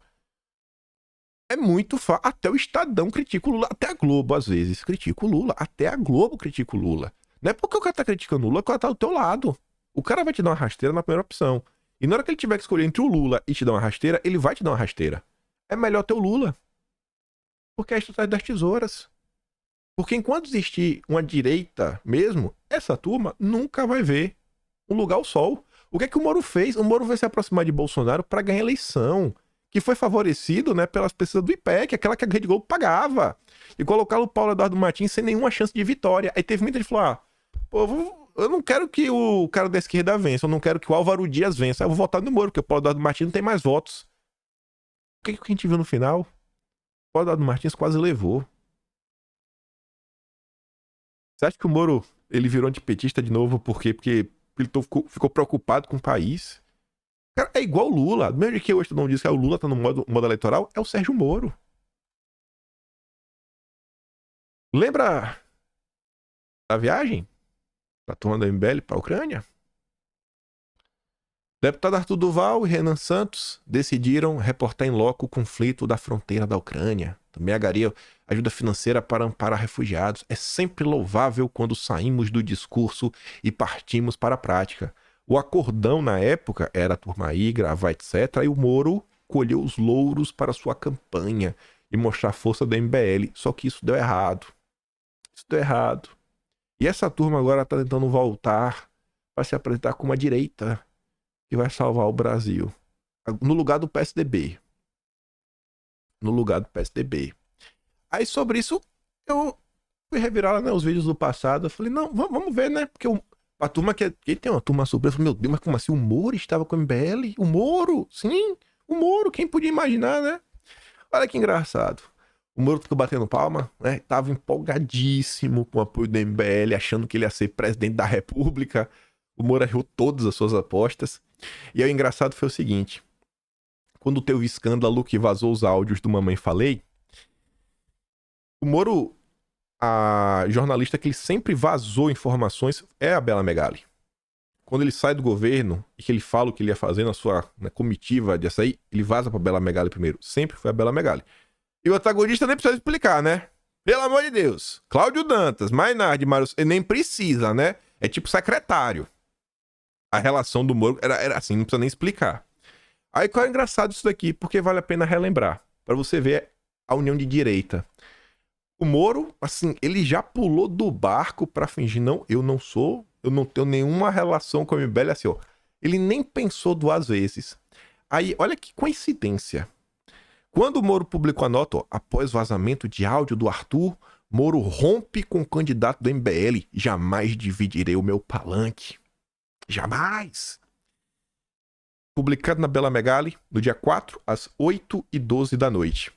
[SPEAKER 1] É muito fácil. Até o Estadão critica o Lula. Até a Globo, às vezes, critica o Lula. Até a Globo critica o Lula. Não é porque o cara tá criticando o Lula que o cara tá do teu lado. O cara vai te dar uma rasteira na primeira opção. E na hora que ele tiver que escolher entre o Lula e te dar uma rasteira, ele vai te dar uma rasteira. É melhor ter o Lula. Porque é a estratégia das tesouras. Porque enquanto existir uma direita mesmo, essa turma nunca vai ver um lugar ao sol. O que é que o Moro fez? O Moro veio se aproximar de Bolsonaro para ganhar eleição. Que foi favorecido, né, pelas pesquisas do IPEC, aquela que a Rede Globo pagava. E colocaram o Paulo Eduardo Martins sem nenhuma chance de vitória. Aí teve muita gente que falou, pô, eu não quero que o cara da esquerda vença, eu não quero que o Álvaro Dias vença. Eu vou votar no Moro, porque o Paulo Eduardo Martins não tem mais votos. O que a gente viu no final? O Paulo Eduardo Martins quase levou. Você acha que o Moro, ele virou antipetista de novo por quê? Porque ele ficou preocupado com o país? Cara, é igual o Lula. Do mesmo jeito que hoje todo mundo diz que o Lula tá no modo eleitoral, é o Sérgio Moro. Lembra da viagem da turma da MBL para a Ucrânia? Deputado Arthur Duval e Renan Santos decidiram reportar em loco o conflito da fronteira da Ucrânia. Também agaria ajuda financeira para amparar refugiados. É sempre louvável quando saímos do discurso e partimos para a prática. O acordão na época era a turma aí, gravar, etc. E o Moro colheu os louros para sua campanha e mostrar a força do MBL. Só que isso deu errado. Isso deu errado. E essa turma agora está tentando voltar para se apresentar como a direita que vai salvar o Brasil. No lugar do PSDB. no lugar do PSDB. Aí sobre isso, eu fui revirar, né, os vídeos do passado. Eu falei, não, vamos ver, né? Porque a turma que tem uma turma surpresa. Eu falei, meu Deus, mas como assim? O Moro estava com o MBL? O Moro? Sim, o Moro. Quem podia imaginar, né? Olha que engraçado. O Moro ficou batendo palma, né? Tava empolgadíssimo com o apoio do MBL, achando que ele ia ser presidente da República. O Moro errou todas as suas apostas. E aí o engraçado foi o seguinte. Quando teve o escândalo que vazou os áudios do Mamãe Falei, o Moro, a jornalista que ele sempre vazou informações é a Bela Megali. Quando ele sai do governo e que ele fala o que ele ia fazer na comitiva de açaí, ele vaza pra Bela Megali primeiro. Sempre foi a Bela Megali. E o antagonista nem precisa explicar, né? Pelo amor de Deus. Cláudio Dantas, Mainardi, Mário... Ele nem precisa, né? É tipo secretário. A relação do Moro era assim, não precisa nem explicar. Aí qual é engraçado isso daqui? Porque vale a pena relembrar. Pra você ver a união de direita. O Moro, assim, ele já pulou do barco pra fingir, não, eu não tenho nenhuma relação com o MBL, assim, ó. Ele nem pensou duas vezes. Aí, olha que coincidência. Quando o Moro publicou a nota, ó, após vazamento de áudio do Arthur, Moro rompe com o candidato do MBL. Jamais dividirei o meu palanque. Jamais. Publicado na Bela Megali, no dia 4, às 8h12 da noite.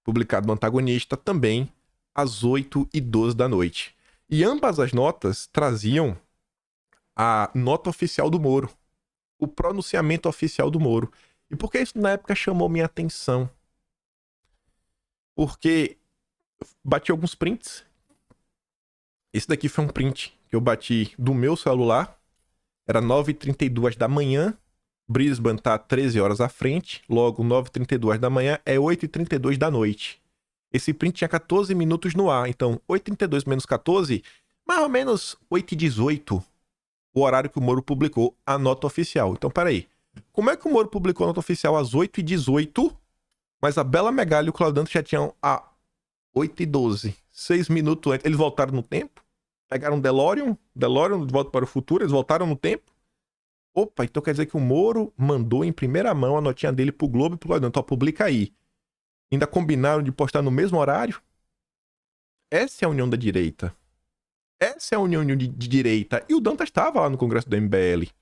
[SPEAKER 1] Publicado no Antagonista, também, às 8h12 da noite. E ambas as notas traziam a nota oficial do Moro. O pronunciamento oficial do Moro. E por que isso na época chamou minha atenção? Porque eu bati alguns prints. Esse daqui foi um print que eu bati do meu celular. Era 9h32 da manhã. Brisbane tá 13 horas à frente. Logo, 9h32 da manhã é 8h32 da noite. Esse print tinha 14 minutos no ar. Então, 8h32 menos 14, mais ou menos 8h18. O horário que o Moro publicou a nota oficial. Então, peraí. Como é que o Moro publicou a nota oficial às 8h18, mas a Bela Megali e o Cláudio Dantas já tinham a 8h12? 6 minutos antes. Eles voltaram no tempo? Pegaram um DeLorean de Volta para o Futuro, eles voltaram no tempo? Opa, então quer dizer que o Moro mandou em primeira mão a notinha dele pro Globo e pro Cláudio Dantas. Ó, publica aí. Ainda combinaram de postar no mesmo horário? Essa é a união da direita. Essa é a união de direita. E o Dantas estava lá no Congresso do MBL.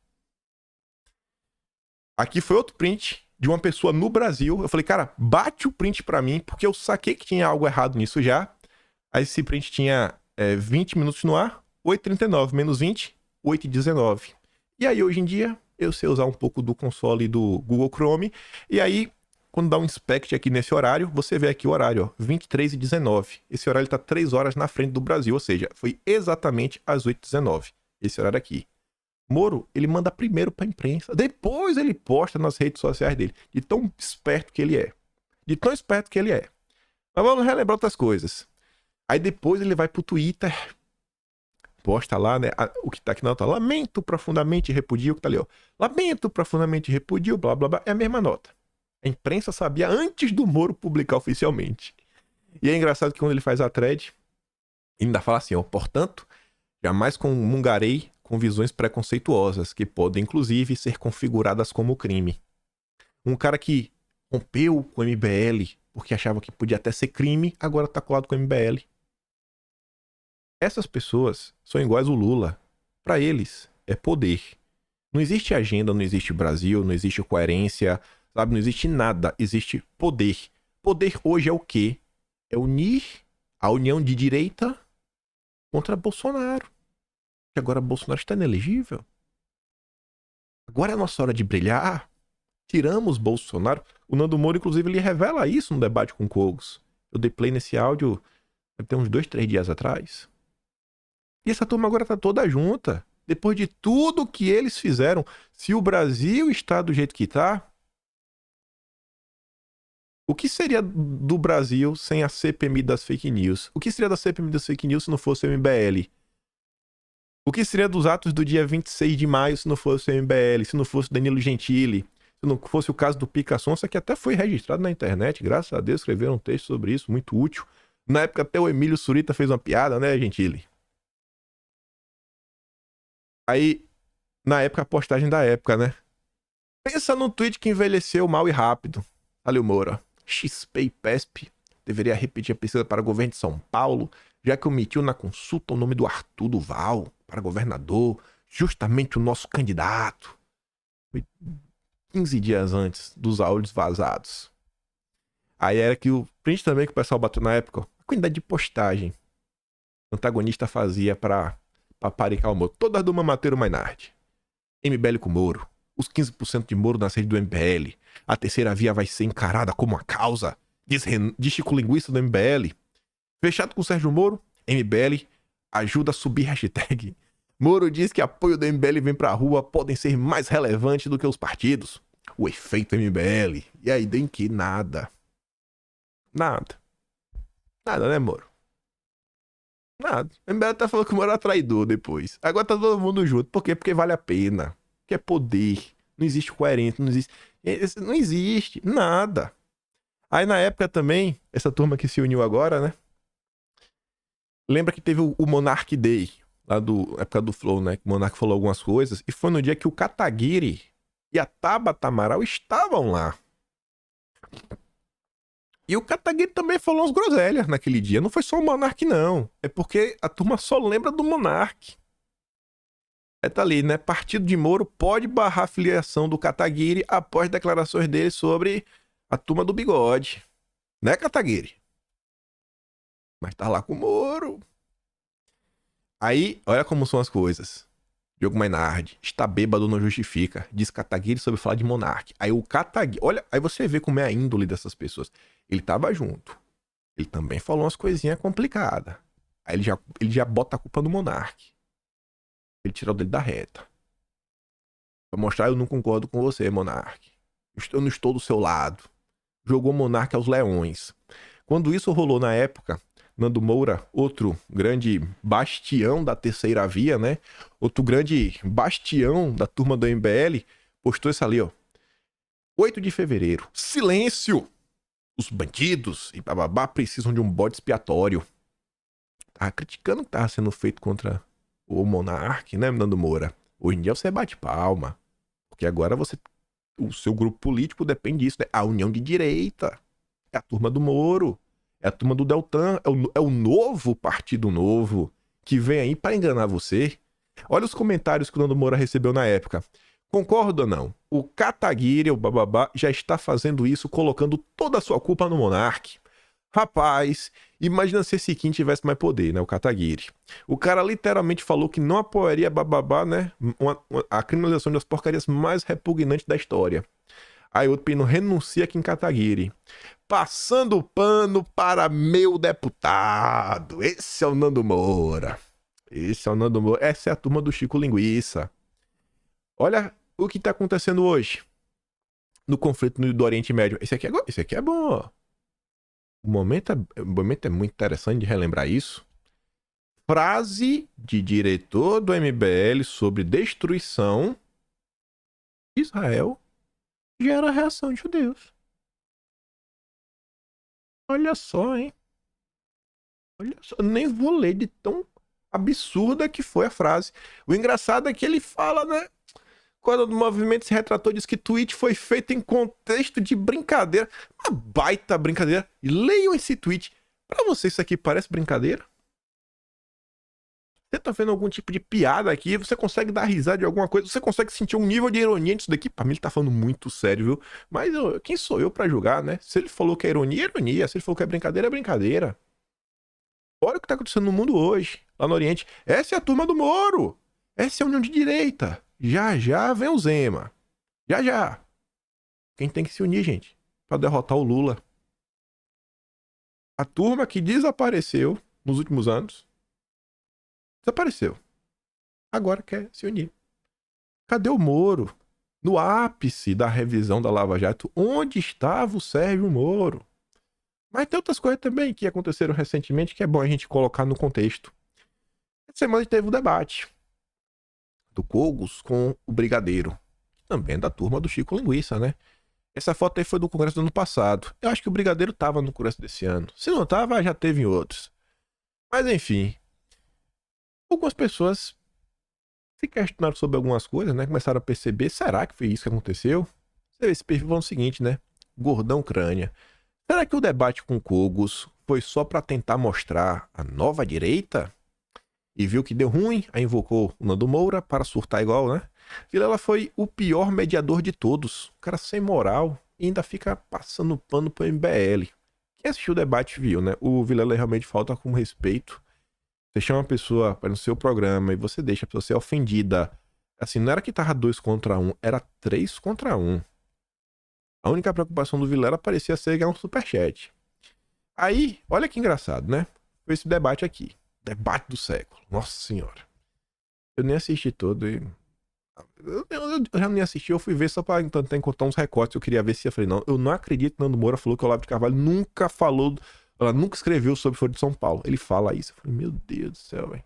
[SPEAKER 1] Aqui foi outro print de uma pessoa no Brasil. Eu falei, cara, bate o print pra mim, porque eu saquei que tinha algo errado nisso já. Aí esse print tinha 20 minutos no ar, 8h39, menos 20, 8h19. E aí, hoje em dia, eu sei usar um pouco do console do Google Chrome. E aí, quando dá um inspect aqui nesse horário, você vê aqui o horário, ó, 23h19. Esse horário tá 3 horas na frente do Brasil, ou seja, foi exatamente às 8h19. Esse horário aqui. Moro, ele manda primeiro pra imprensa, depois ele posta nas redes sociais dele. De tão esperto que ele é. De tão esperto que ele é. Mas vamos relembrar outras coisas. Aí depois ele vai pro Twitter, posta lá, né, o que tá aqui na nota. Lamento profundamente e repudio, que tá ali, ó. Lamento profundamente e repudio, blá, blá, blá. É a mesma nota. A imprensa sabia antes do Moro publicar oficialmente. E é engraçado que quando ele faz a thread, ele ainda fala assim, ó. Portanto, jamais comungarei com visões preconceituosas, que podem, inclusive, ser configuradas como crime. Um cara que rompeu com o MBL, porque achava que podia até ser crime, agora tá colado com o MBL. Essas pessoas são iguais ao Lula. Para eles, é poder. Não existe agenda, não existe Brasil, não existe coerência, sabe? Não existe nada, existe poder. Poder hoje é o quê? É unir a união de direita contra Bolsonaro. Que agora Bolsonaro está inelegível. Agora é a nossa hora de brilhar. Tiramos Bolsonaro. O Nando Moura, inclusive, ele revela isso no debate com o Cogos. Eu dei play nesse áudio deve ter uns 2, 3 dias atrás. E essa turma agora tá toda junta. Depois de tudo que eles fizeram, se o Brasil está do jeito que tá, o que seria do Brasil sem a CPMI das fake news? O que seria da CPMI das fake news se não fosse o MBL? O que seria dos atos do dia 26 de maio se não fosse o MBL, se não fosse o Danilo Gentili, se não fosse o caso do Pica Sonsa, que até foi registrado na internet, graças a Deus, escreveram um texto sobre isso, muito útil. Na época até o Emílio Surita fez uma piada, né, Gentili? Aí, na época, a postagem da época, né? Pensa num tweet que envelheceu mal e rápido. Ali o Moura. XP e PESP deveria repetir a pesquisa para o governo de São Paulo, já que omitiu na consulta o nome do Arthur Duval para governador, justamente o nosso candidato. Foi 15 dias antes dos áudios vazados. Aí era que o print também que o pessoal bateu na época, a quantidade de postagem o antagonista fazia pra paparicar o Moro. Todas do Mamateiro Mainardi. MBL com Moro. Os 15% de Moro na sede do MBL. A terceira via vai ser encarada como a causa. Diz Chico Linguiça do MBL. Fechado com Sérgio Moro, MBL ajuda a subir hashtag. Moro diz que apoio do MBL vem pra rua podem ser mais relevantes do que os partidos. O efeito MBL. E aí tem que nada. Nada, né, Moro? Nada. O MBL tá falando que o Moro era traidor depois. Agora tá todo mundo junto. Por quê? Porque vale a pena. Porque é poder. Não existe coerente, não existe... Não existe nada. Aí na época também, essa turma que se uniu agora, né? Lembra que teve o Monarch Day, lá do época do Flow, né? Que o Monarch falou algumas coisas. E foi no dia que o Kataguiri e a Tabata Amaral estavam lá. E o Kataguiri também falou umas groselhas naquele dia. Não foi só o Monark, não. É porque a turma só lembra do Monark. É, tá ali, né? Partido de Moro pode barrar a filiação do Kataguiri após declarações dele sobre a turma do bigode. Né, Kataguiri? Mas tá lá com o Moro. Aí, olha como são as coisas. Diogo Mainardi, está bêbado, não justifica. Diz Kataguiri sobre falar de Monark. Aí o Kataguiri... Olha, aí você vê como é a índole dessas pessoas. Ele tava junto. Ele também falou umas coisinhas complicadas. Aí ele já bota a culpa no Monark. Ele tira o dele da reta. Pra mostrar, eu não concordo com você, Monark. Eu não estou do seu lado. Jogou Monark aos leões. Quando isso rolou na época, Nando Moura, outro grande bastião da terceira via, né? Outro grande bastião da turma do MBL, postou isso ali, ó. 8 de fevereiro. Silêncio! Os bandidos e bababá precisam de um bode expiatório. Tava criticando o que tava sendo feito contra o Monark, né, Nando Moura? Hoje em dia você bate palma. Porque agora o seu grupo político depende disso, né? A união de direita. É a turma do Moro. É a turma do Deltan. É o novo Partido Novo que vem aí para enganar você. Olha os comentários que o Nando Moura recebeu na época. Concorda ou não? O Kataguiri, o bababá, já está fazendo isso, colocando toda a sua culpa no Monark. Rapaz, imagina se esse Kim tivesse mais poder, né? O Kataguiri. O cara literalmente falou que não apoiaria bababá, né? A criminalização das porcarias mais repugnantes da história. Aí outro pino renuncia aqui em Kataguiri. Passando o pano para meu deputado. Esse é o Nando Moura. Esse é o Nando Moura. Essa é a turma do Chico Linguiça. Olha o que tá acontecendo hoje no conflito do Oriente Médio. Esse aqui é bom. O momento é muito interessante de relembrar isso. Frase de diretor do MBL sobre destruição de Israel gera reação de judeus. Olha só, hein? Olha só, eu nem vou ler de tão absurda que foi a frase. O engraçado é que ele fala, né? Quando o movimento se retratou, diz que tweet foi feito em contexto de brincadeira. Uma baita brincadeira. E leiam esse tweet. Pra você isso aqui parece brincadeira? Você tá vendo algum tipo de piada aqui? Você consegue dar risada de alguma coisa? Você consegue sentir um nível de ironia nisso daqui? Pra mim ele tá falando muito sério, viu? Mas quem sou eu pra julgar, né? Se ele falou que é ironia, é ironia. Se ele falou que é brincadeira, é brincadeira. Olha o que tá acontecendo no mundo hoje, lá no Oriente. Essa é a turma do Moro. Essa é a união de direita. Já vem o Zema. Já. Quem tem que se unir, gente, pra derrotar o Lula? A turma que desapareceu nos últimos anos. Desapareceu. Agora quer se unir. Cadê o Moro? No ápice da revisão da Lava Jato, onde estava o Sérgio Moro? Mas tem outras coisas também que aconteceram recentemente que é bom a gente colocar no contexto. Essa semana teve um debate do Cogos com o Brigadeiro, que também é da turma do Chico Linguiça, né? Essa foto aí foi do Congresso do ano passado. Eu acho que o Brigadeiro tava no Congresso desse ano. Se não tava, já teve em outros. Mas enfim, algumas pessoas se questionaram sobre algumas coisas, né? Começaram a perceber, será que foi isso que aconteceu? Você vê esse perfil falando o seguinte, né? Gordão crânio. Será que o debate com Cogos foi só para tentar mostrar a nova direita? E viu que deu ruim, aí invocou o Nando Moura para surtar igual, né? Vilela foi o pior mediador de todos. O cara sem moral e ainda fica passando pano pro MBL. Quem assistiu o debate viu, né? O Vilela realmente falta com respeito. Você chama uma pessoa para no seu programa e você deixa a pessoa ser ofendida. Assim, não era que tava 2 contra 1, era 3 contra 1. A única preocupação do Vilela parecia ser ganhar um superchat. Aí, olha que engraçado, né? Foi esse debate aqui. Debate do século. Nossa senhora. Eu nem assisti todo e... Eu já nem assisti, eu fui ver só pra tentar encontrar uns recortes que eu queria ver se eu falei, não, eu não acredito que Nando Moura falou que o Olavo de Carvalho nunca falou, ela nunca escreveu sobre Folha de São Paulo. Ele fala isso. Eu falei, meu Deus do céu, velho.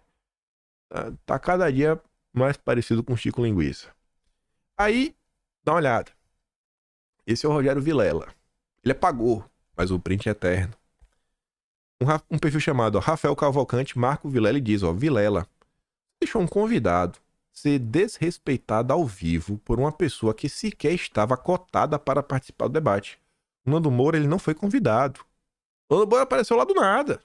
[SPEAKER 1] Tá cada dia mais parecido com Chico Linguiça. Aí, dá uma olhada. Esse é o Rogério Vilela. Ele apagou, mas o print é eterno. Um perfil chamado Rafael Cavalcante, Marco Vilela, e diz, Vilela deixou um convidado ser desrespeitado ao vivo por uma pessoa que sequer estava cotada para participar do debate. O Nando Moura, ele não foi convidado. O Nando Moura apareceu lá do nada.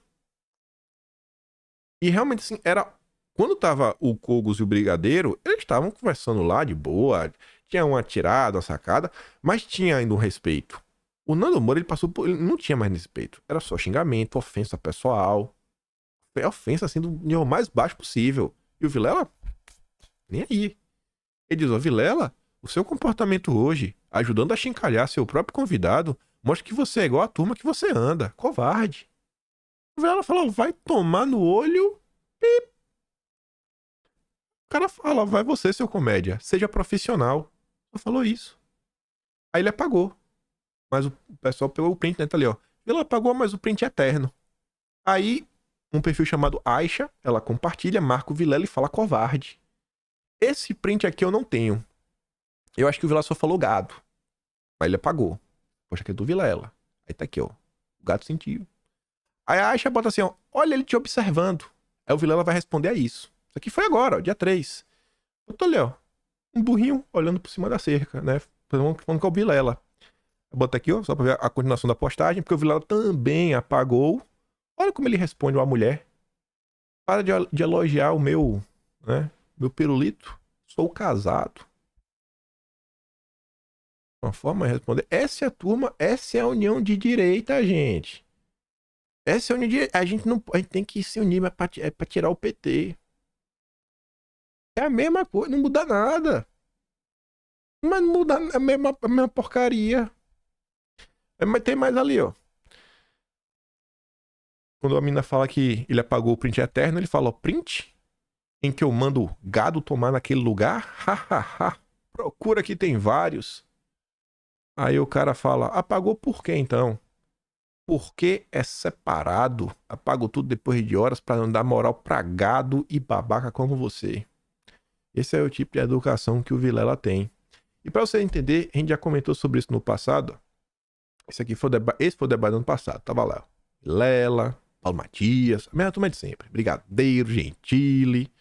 [SPEAKER 1] E realmente, assim, era... Quando tava o Cogos e o Brigadeiro, eles estavam conversando lá de boa, tinha uma tirada, uma sacada, mas tinha ainda um respeito. O Nando Moura, ele passou por... Ele não tinha mais respeito. Era só xingamento, ofensa pessoal. Ofensa, assim, do nível mais baixo possível. E o Vilela... Nem aí. Ele diz, Vilela, o seu comportamento hoje, ajudando a chincalhar seu próprio convidado, mostra que você é igual à turma que você anda. Covarde. O Vilela falou, vai tomar no olho. Pip. O cara fala, vai você, seu comédia. Seja profissional. Só falou isso. Aí ele apagou. Mas o pessoal pegou o print, né? Tá ali, Vilela apagou, mas o print é eterno. Aí, um perfil chamado Aisha, ela compartilha, marca o Vilela e fala covarde. Esse print aqui eu não tenho. Eu acho que o Vilela só falou gado. Mas ele apagou. Poxa, aqui é do Vilela. Aí tá aqui, O gado sentiu. Aí a Aisha bota assim, olha ele te observando. Aí o Vilela vai responder a isso. Isso aqui foi agora, dia 3. Eu tô ali, um burrinho olhando por cima da cerca, né? Falando que é o Vilela. Eu boto aqui, só pra ver a continuação da postagem, porque o Vilela também apagou. Olha como ele responde uma mulher. Para de elogiar o meu, né? Meu pirulito, sou casado. Uma forma de responder. Essa é a turma, essa é a união de direita, gente. Essa é a união de direita. A gente tem que se unir pra tirar o PT. É a mesma coisa, não muda nada. Mas não muda a mesma porcaria. Mas tem mais ali, Quando a mina fala que ele apagou o print eterno, ele fala, print? Em que eu mando gado tomar naquele lugar? Hahaha. Procura que tem vários. Aí o cara fala, apagou por quê então? Porque é separado. Apago tudo depois de horas pra não dar moral pra gado e babaca como você. Esse é o tipo de educação que o Vilela tem. E pra você entender, a gente já comentou sobre isso no passado. Esse foi o debate do ano passado. Tava lá, Vilela, Paulo Matias, a mesma turma de sempre. Brigadeiro, Gentili.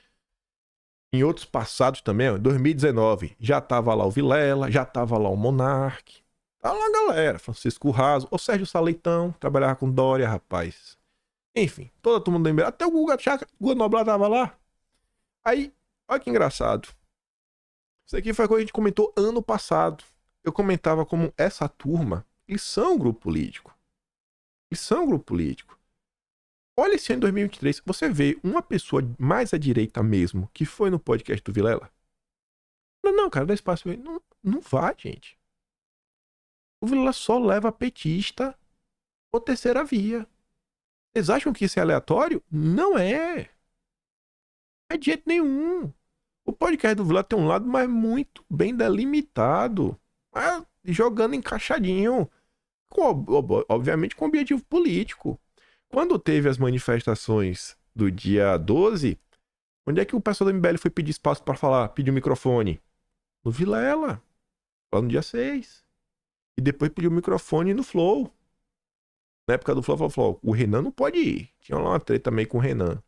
[SPEAKER 1] Em outros passados também, em 2019, já tava lá o Vilela, já tava lá o Monark. Tava lá a galera, Francisco Raso, o Sérgio Saleitão, trabalhava com Dória, rapaz. Enfim, toda a turma do MBL, até o Guga Noblar tava lá. Aí, olha que engraçado. Isso aqui foi a coisa que a gente comentou ano passado. Eu comentava como essa turma, eles são um grupo político. Eles são um grupo político. Olha esse ano de 2023, você vê uma pessoa mais à direita mesmo, que foi no podcast do Vilela? Não, cara, dá espaço. Não vai, gente. O Vilela só leva petista ou terceira via. Vocês acham que isso é aleatório? Não é. Não é de jeito nenhum. O podcast do Vilela tem um lado, mas muito bem delimitado. Jogando encaixadinho. Obviamente com objetivo político. Quando teve as manifestações do dia 12, onde é que o pessoal do MBL foi pedir espaço para falar, pedir o microfone? No Vilela. Lá no dia 6. E depois pediu o microfone no Flow. Na época do Flow, falou, o Renan não pode ir. Tinha lá uma treta meio com o Renan.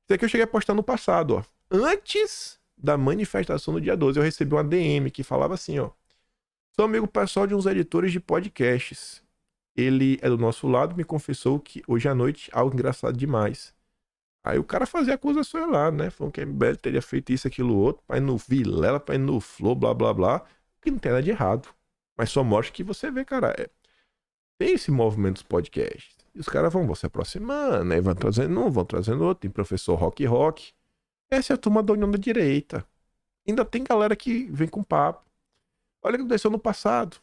[SPEAKER 1] Isso aqui eu cheguei a postar no passado, Antes da manifestação do dia 12, eu recebi uma DM que falava assim, Sou amigo pessoal de uns editores de podcasts. ele é do nosso lado, me confessou que hoje à noite algo engraçado demais. Aí o cara fazia acusações lá, né? Falando que a MBL teria feito isso, aquilo, outro, pra ir no Vilela, pra ir no Flow, blá, blá, blá. Que não tem nada de errado. Mas só mostra que você vê, cara, tem esse movimento dos podcasts. E os caras vão se aproximando, né? Vão trazendo um, vão trazendo outro. Tem professor Rock. Essa é a turma da União da Direita. Ainda tem galera que vem com papo. Olha o que aconteceu no passado.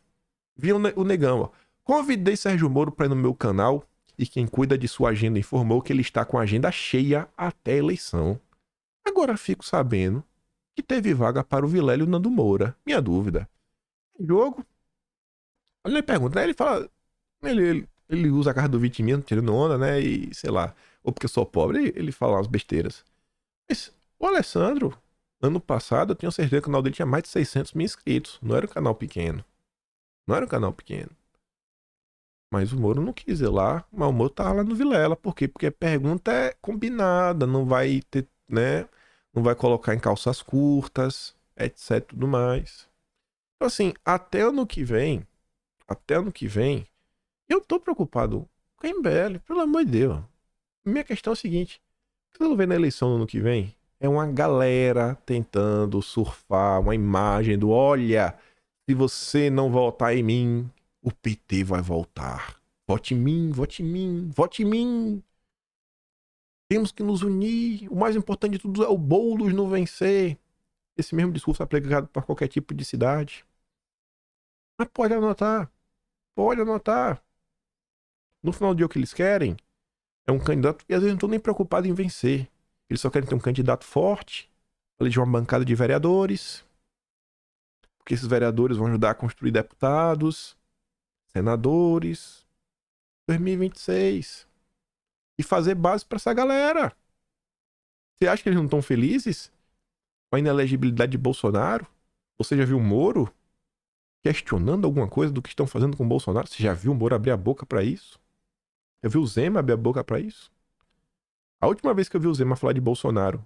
[SPEAKER 1] Vi o Negão, ó. Convidei Sérgio Moro pra ir no meu canal e quem cuida de sua agenda informou que ele está com a agenda cheia até a eleição. Agora fico sabendo que teve vaga para o Vilela e o Nando Moura. Minha dúvida. Jogo? Olha, ele pergunta, né? Ele fala... Ele usa a carta do vitimismo, tirando onda, né? E sei lá. Ou porque eu sou pobre, ele fala umas besteiras. Mas o Alessandro, ano passado, eu tenho certeza que o canal dele tinha mais de 600 mil inscritos. Não era um canal pequeno. Mas o Moro não quis ir lá, mas o Moro tava lá no Vilela. Por quê? Porque a pergunta é combinada, não vai ter, né? Não vai colocar em calças curtas, etc, tudo mais. Então assim, até ano que vem, eu tô preocupado com a MBL, pelo amor de Deus. Minha questão é a seguinte, o que eu tô vendo na eleição no ano que vem é uma galera tentando surfar uma imagem do, olha, se você não votar em mim, o PT vai voltar. Vote em mim, vote em mim, vote em mim. Temos que nos unir. O mais importante de tudo é o Boulos não vencer. Esse mesmo discurso é aplicado para qualquer tipo de cidade. Mas pode anotar. No final do dia o que eles querem é um candidato e às vezes não estão nem preocupados em vencer. Eles só querem ter um candidato forte, eleger uma bancada de vereadores, porque esses vereadores vão ajudar a construir deputados, senadores, 2026. E fazer base pra essa galera. Você acha que eles não estão felizes com a inelegibilidade de Bolsonaro? Você já viu o Moro questionando alguma coisa do que estão fazendo com o Bolsonaro? Você já viu o Moro abrir a boca pra isso? Já viu o Zema abrir a boca pra isso? A última vez que eu vi o Zema falar de Bolsonaro,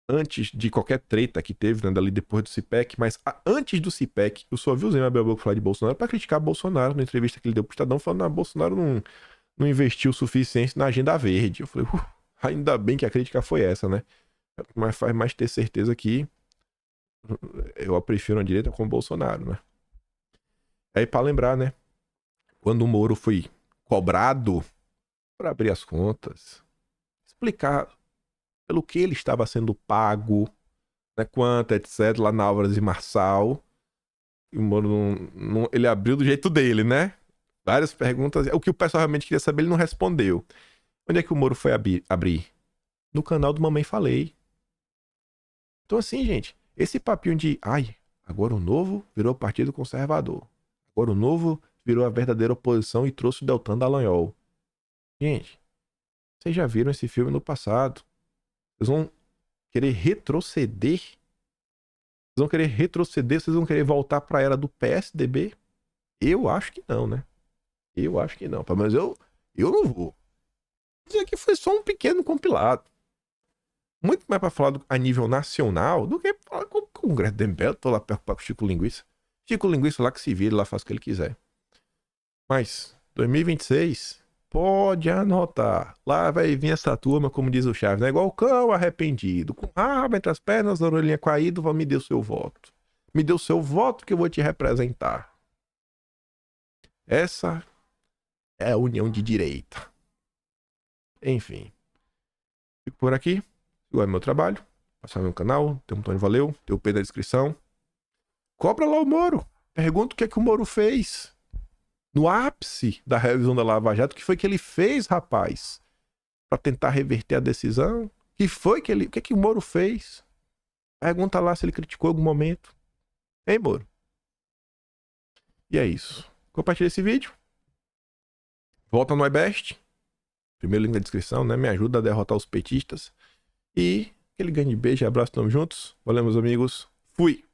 [SPEAKER 1] antes de qualquer treta que teve, né, dali depois do CIPEC, mas antes do CIPEC, eu só vi o Zema abrir a boca falar de Bolsonaro pra criticar Bolsonaro na entrevista que ele deu pro Estadão, falando que Bolsonaro não investiu o suficiente na agenda verde. Eu falei, ainda bem que a crítica foi essa, né? Mas faz mais ter certeza que eu prefiro a direita com o Bolsonaro, né? Aí pra lembrar, né? Quando o Moro foi cobrado para abrir as contas, explicar pelo que ele estava sendo pago, né? Quanto, etc, lá na Álvares e Marçal. E o Moro ele abriu do jeito dele, né? Várias perguntas. O que o pessoal realmente queria saber, ele não respondeu. Onde é que o Moro foi abrir? No canal do Mamãe Falei. Então assim, gente, esse papinho de, agora o Novo virou Partido Conservador. Agora o Novo virou a verdadeira oposição e trouxe o Deltan Dallagnol. Gente, vocês já viram esse filme no passado. Vocês vão querer retroceder? Vocês vão querer voltar pra era do PSDB? Eu acho que não, né? Eu acho que não. Pelo menos eu não vou. Isso aqui foi só um pequeno compilado. Muito mais pra falar a nível nacional do que falar com o Congresso do MBL. Tô lá preocupado com o Chico Linguiça. Chico Linguiça lá que se vire, lá faz o que ele quiser. Mas, 2026, pode anotar. Lá vai vir essa turma, como diz o Chaves, né? Igual o cão arrependido. Com rabo entre as pernas, a orelhinha caída, me dê o seu voto. Me dê o seu voto que eu vou te representar. Essa é a união de direita. Enfim. Fico por aqui. Igual é meu trabalho. Passar no meu canal. Tem um botão de valeu. Tem o P na descrição. Cobra lá o Moro. Pergunta o que é que o Moro fez. No ápice da revisão da Lava Jato. O que foi que ele fez, rapaz? Pra tentar reverter a decisão. O que é que o Moro fez? Pergunta lá se ele criticou em algum momento. Hein, Moro? E é isso. Compartilha esse vídeo. Volta no iBest. Primeiro link na descrição, né? Me ajuda a derrotar os petistas. E aquele grande beijo e abraço, tamo juntos. Valeu, meus amigos. Fui!